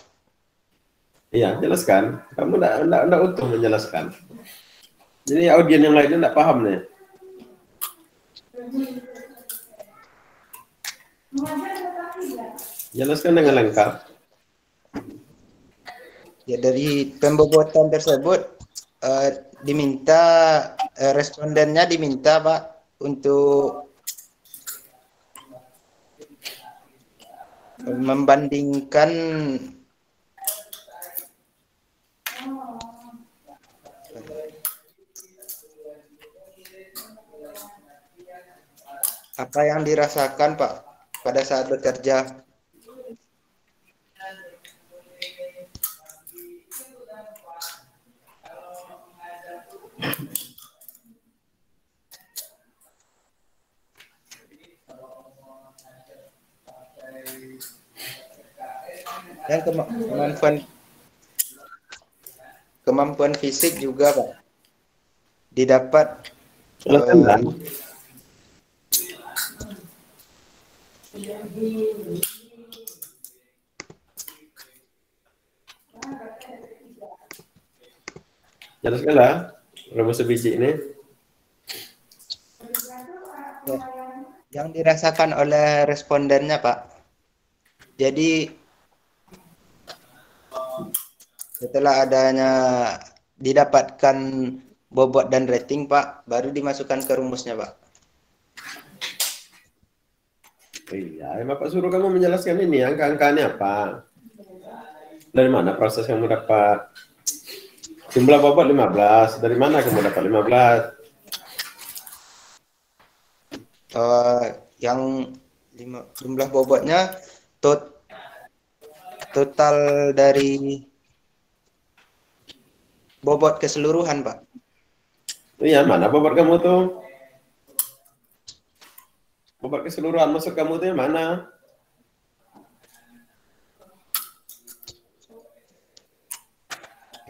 Iya, jelaskan. Kamu enggak utuh menjelaskan. Jadi audien yang lainnya enggak paham nih. Jelaskan dengan lengkap. Ya, dari pembobotan tersebut diminta respondennya diminta, Pak, untuk membandingkan apa yang dirasakan, Pak, pada saat bekerja. Dan kemampuan fisik juga, Pak, didapat. Jelaskanlah rumus sebiji ini. Yang dirasakan oleh respondennya, Pak. Jadi setelah adanya didapatkan bobot dan rating, Pak, baru dimasukkan ke rumusnya, Pak. Iya, Bapak suruh kamu menjelaskan ini, angka-angkanya apa? Dari mana proses kamu dapat? Jumlah bobot 15, dari mana kamu dapat 15? Yang jumlah bobotnya total dari bobot keseluruhan, Pak. Iya, mana bobot kamu tuh? Bobot keseluruhan masuk kamu tuh yang mana?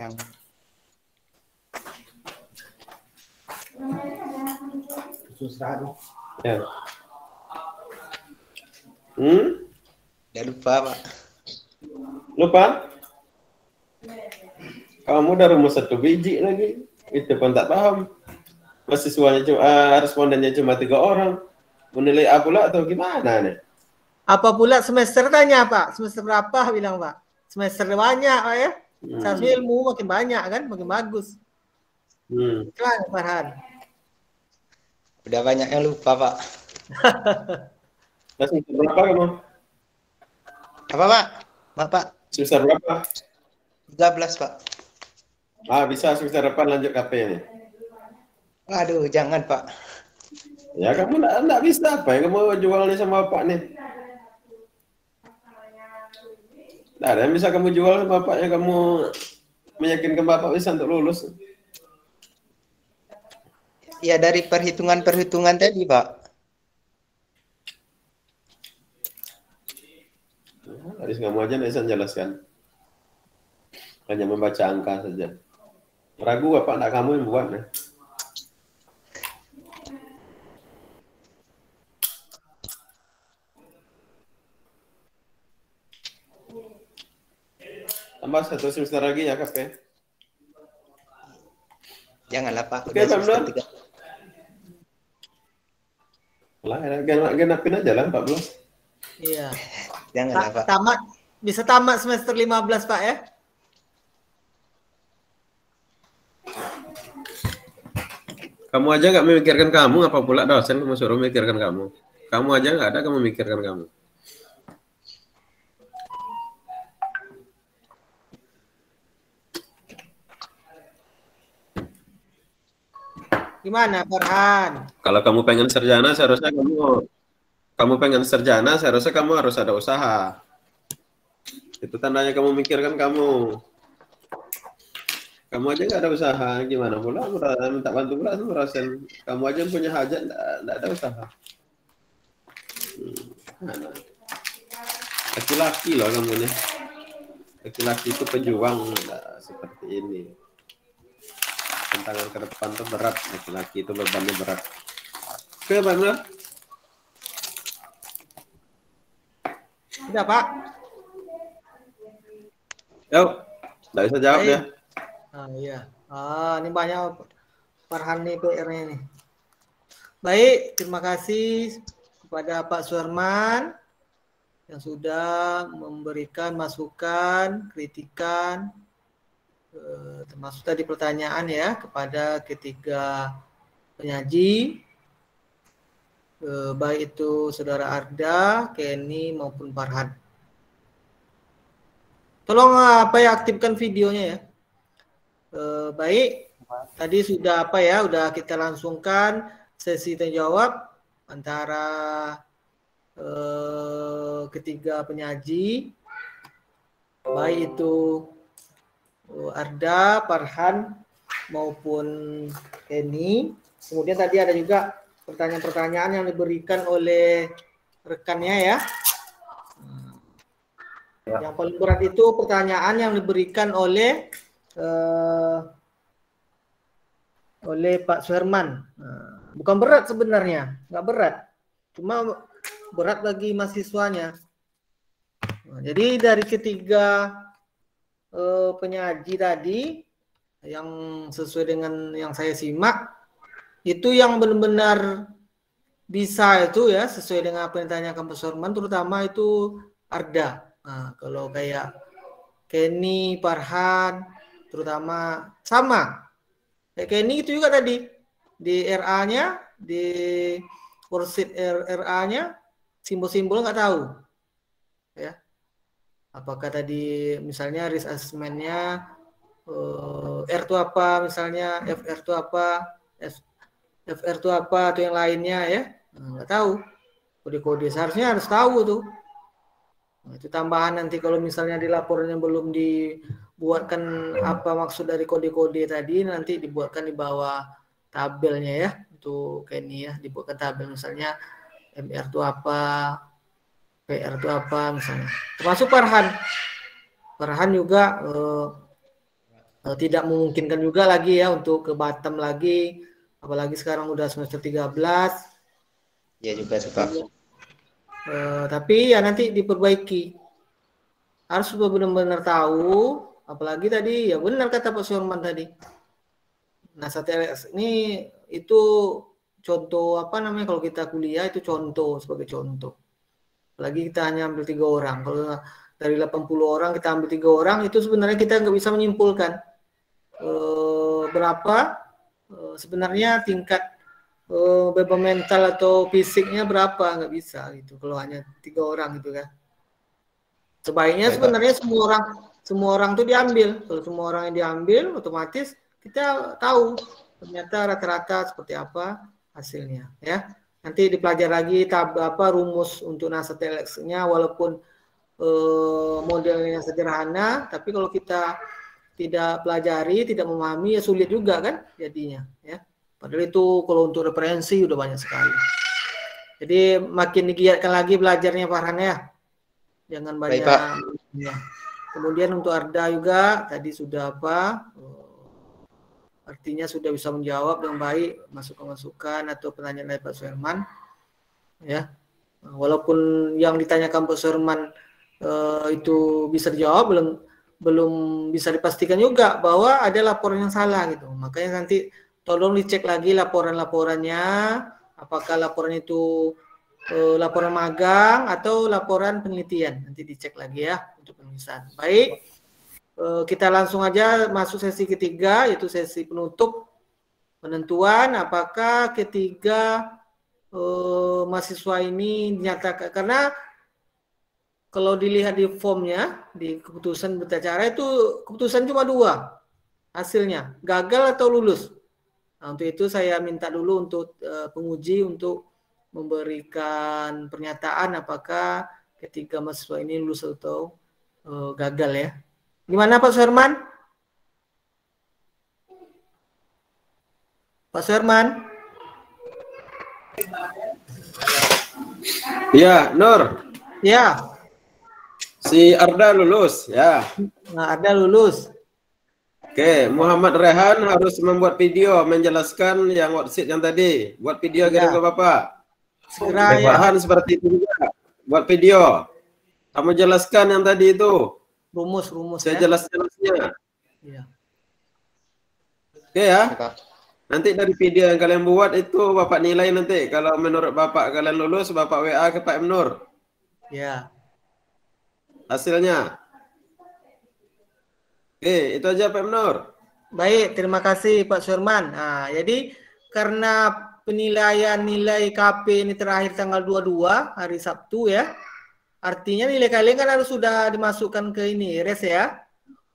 Yang ya. Udah lupa, Pak. Lupa? Kamu udah rumus 1 biji lagi. Itu pun tak paham. Mahasiswanya respondennya cuma 3 orang. Menilai A pula atau gimana nih? Apa pula semester tanya, Pak? Semester berapa bilang, Pak? Semester banyak, Pak, ya? Seharusnya ilmu makin banyak kan, makin bagus. Kan, Farhan? Udah banyak yang lupa, Pak. Semester berapa kamu? Apa, Pak? Bapak? Semester berapa? 13, Pak. Bisa semester depan lanjut KP nih. Aduh, jangan, Pak. Ya kamu enggak bisa, apa yang kamu jual nih sama Bapak nih? Nggak ada yang bisa kamu jual sama Bapaknya, kamu meyakinkan Bapak bisa untuk lulus. Ya, dari perhitungan-perhitungan tadi, Pak. Harus kamu aja nggak bisa jelaskan. Hanya membaca angka saja. Ragu Bapak, enggak kamu yang buat nih. Tambah 1 semester lagi ya, KP. Janganlah, Pak. Oke, Pak. Lah, genapin aja lah 14. Iya. Janganlah, Pak. Bisa tamat semester 15, Pak, ya? Kamu aja nggak memikirkan kamu, apa pula dosen kamu suruh memikirkan kamu. Kamu aja nggak ada kamu memikirkan kamu. Gimana, Farhan? Kalau kamu pengen sarjana, seharusnya kamu kamu pengen sarjana, seharusnya kamu harus ada usaha. Itu tandanya kamu mikirkan kamu. Kamu aja nggak ada usaha, gimana pula minta bantu pula sama dosen. Kamu aja punya hajat, nggak ada usaha. Laki-laki loh kamu nih. Laki-laki itu pejuang, nah, seperti ini. Tantangan ke depan tuh berat, laki-laki itu bebannya berat. Oke, Bang. Tidak, Pak. Yuk, nggak bisa jawab ya. Iya. Ini banyak Farhan nih PR-nya nih. Baik, terima kasih kepada Pak Suherman yang sudah memberikan masukan, kritikan, termasuk tadi pertanyaan ya kepada ketiga penyaji, baik itu Saudara Arda, Kenny maupun Farhan. Tolong aktifkan videonya ya. Baik, tadi sudah udah kita langsungkan sesi tanya jawab antara ketiga penyaji, baik itu Arda, Farhan maupun Kenny. Kemudian tadi ada juga pertanyaan-pertanyaan yang diberikan oleh rekannya ya. Yang paling berat itu pertanyaan yang diberikan oleh Pak Suherman. Bukan berat sebenarnya, nggak berat, cuma berat bagi mahasiswanya. Jadi dari ketiga penyaji tadi yang sesuai dengan yang saya simak, itu yang benar-benar bisa itu ya sesuai dengan apa yang ditanyakan Pak Suherman, terutama itu Arda. Nah, kalau kayak Kenny, Farhan, terutama sama. Kayak Kenny itu juga tadi di RA-nya, di worksheet RA-nya simbol-simbol nggak tahu, ya. Apakah tadi misalnya risk assessment-nya R itu apa, misalnya FR itu apa, FR itu apa, atau yang lainnya ya, nggak tahu. Kode-kode seharusnya harus tahu tuh. Nah, itu tambahan nanti kalau misalnya di laporannya belum dibuatkan apa maksud dari kode-kode tadi, nanti dibuatkan di bawah tabelnya ya, untuk Kenny ya, dibuatkan tabel misalnya MR itu apa, PR itu apa misalnya. Termasuk Farhan juga tidak memungkinkan juga lagi ya untuk ke Batam lagi, apalagi sekarang udah semester 13. Ya juga Pak. Tapi ya nanti diperbaiki. Harus benar-benar tahu, apalagi tadi ya benar kata Pak Suherman tadi. Nah, TLX ini itu contoh apa namanya, kalau kita kuliah itu contoh, sebagai contoh. Apalagi kita hanya ambil 3 orang. Kalau dari 80 orang kita ambil 3 orang, itu sebenarnya kita nggak bisa menyimpulkan berapa sebenarnya tingkat beban mental atau fisiknya berapa, nggak bisa gitu kalau hanya 3 orang gitu kan. Sebaiknya sebenarnya semua orang tuh diambil. Kalau semua orang yang diambil, otomatis kita tahu ternyata rata-rata seperti apa hasilnya ya. Nanti dipelajari lagi rumus untuk NASA TLX-nya, walaupun modelnya sederhana, tapi kalau kita tidak pelajari, tidak memahami ya sulit juga kan jadinya ya. Padahal itu kalau untuk referensi udah banyak sekali. Jadi makin digiatkan lagi belajarnya Farhan ya. Jangan banyak. Ya. Kemudian untuk Arda juga tadi sudah artinya sudah bisa menjawab dengan baik masukan-masukan atau pertanyaan dari Pak Suherman. Ya. Walaupun yang ditanyakan Pak Suherman itu bisa dijawab, belum bisa dipastikan juga bahwa ada laporan yang salah gitu. Makanya nanti tolong dicek lagi laporan-laporannya, apakah laporan itu laporan magang atau laporan penelitian. Nanti dicek lagi ya untuk penulisan. Baik, kita langsung aja masuk sesi ketiga, yaitu sesi penutup penentuan apakah ketiga mahasiswa ini dinyatakan, karena kalau dilihat di formnya, di keputusan berita acara itu keputusan cuma 2 hasilnya, gagal atau lulus. Nah, untuk itu saya minta dulu untuk penguji untuk memberikan pernyataan apakah ketiga mahasiswa ini lulus atau gagal ya. Gimana Pak Suherman? Pak Suherman? Ya, Nur. Ya. Si Arda lulus, ya. Nah, Arda lulus. Oke, Muhammad Rehan harus membuat video menjelaskan yang worksheet yang tadi. Buat video kirim ke Bapak. Segera ya. Farhan seperti itu juga. Buat video. Kamu jelaskan yang tadi itu. Rumus Saya ya. jelas-jelasnya. Iya. Oke ya. Nanti dari video yang kalian buat itu Bapak nilai nanti. Kalau menurut Bapak kalian lulus, Bapak WA ke Pak M. Nur. Ya. Hasilnya. Oke, itu aja Pak M. Nur. Baik, terima kasih Pak Suherman. Nah, jadi karena penilaian nilai KP ini terakhir tanggal 22 hari Sabtu ya. Artinya nilai kalian kan harus sudah dimasukkan ke ini res ya.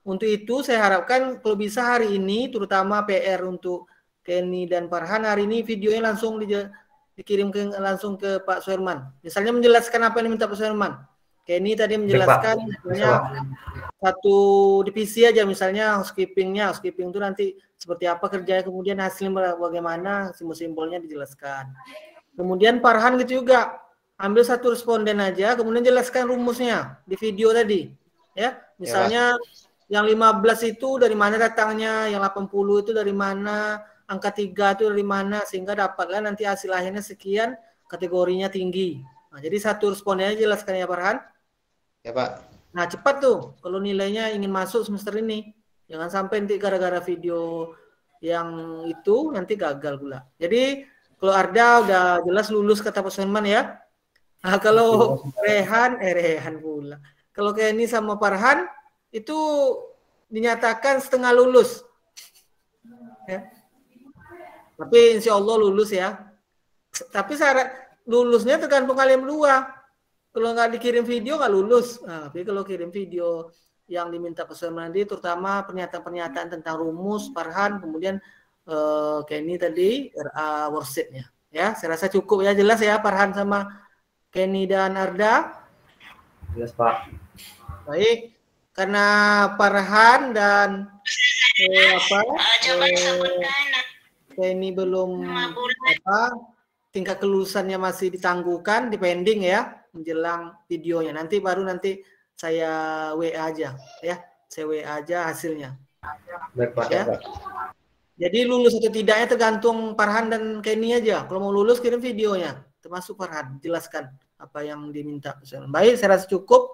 Untuk itu saya harapkan kalau bisa hari ini terutama PR untuk Kenny dan Farhan hari ini videonya langsung dikirim langsung ke Pak Suherman. Misalnya menjelaskan apa yang diminta Pak Suherman. Kenny tadi menjelaskan misalnya satu divisi aja misalnya housekeeping itu nanti seperti apa kerjanya kemudian hasilnya bagaimana simbol-simbolnya dijelaskan. Kemudian Farhan gitu juga ambil satu responden aja kemudian jelaskan rumusnya di video tadi ya misalnya yang 15 itu dari mana datangnya, yang 80 itu dari mana, angka 3 itu dari mana sehingga dapatlah nanti hasil akhirnya sekian kategorinya tinggi. Nah, jadi satu respondennya jelaskan ya Farhan. Ya Pak. Nah cepat tuh kalau nilainya ingin masuk semester ini. Jangan sampai nanti gara-gara video yang itu nanti gagal pula. Jadi kalau Arda udah jelas lulus kata Pak Suherman ya. Nah kalau Rehan pula. Kalau Kenny sama Farhan itu dinyatakan setengah lulus. Ya. Tapi insya Allah lulus ya. Tapi syarat lulusnya tergantung kalian berdua. Kalau nggak dikirim video nggak lulus. Nah, tapi kalau kirim video yang diminta Pak Suherman tadi, terutama pernyataan-pernyataan tentang rumus, Farhan, kemudian Kenny tadi RA worksheet-nya. Ya, saya rasa cukup ya, jelas ya Farhan sama Kenny dan Arda. Jelas Pak. Baik, karena Farhan dan Kenny belum tingkat kelulusannya masih ditangguhkan, dipending ya. Menjelang videonya nanti saya WA aja ya, saya WA aja hasilnya. Baik Pak. Ya. Jadi lulus atau tidaknya tergantung Farhan dan Kenny aja. Kalau mau lulus kirim videonya, termasuk Farhan, jelaskan apa yang diminta. Baik, saya rasa cukup.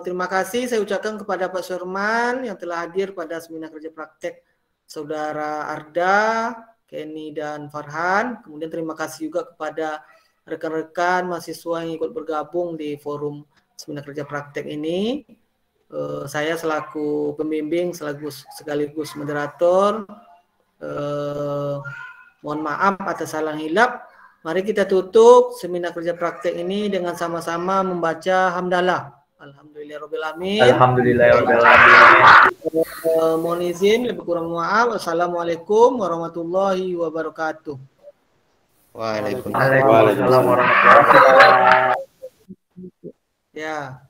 Terima kasih saya ucapkan kepada Pak Suherman yang telah hadir pada seminar kerja praktek Saudara Arda, Kenny dan Farhan. Kemudian terima kasih juga kepada rekan-rekan mahasiswa yang ikut bergabung di forum seminar kerja praktek ini. Saya selaku pembimbing sekaligus moderator. Mohon maaf atas salah hilap. Mari kita tutup seminar kerja praktek ini dengan sama-sama membaca hamdalah. Alhamdulillahirobbilalamin. Alhamdulillahirobbilalamin. Mohon izin lebih kurang maaf. Assalamualaikum warahmatullahi wabarakatuh. Waalaikumsalam. Waalaikumsalam warahmatullahi wabarakatuh. Ya.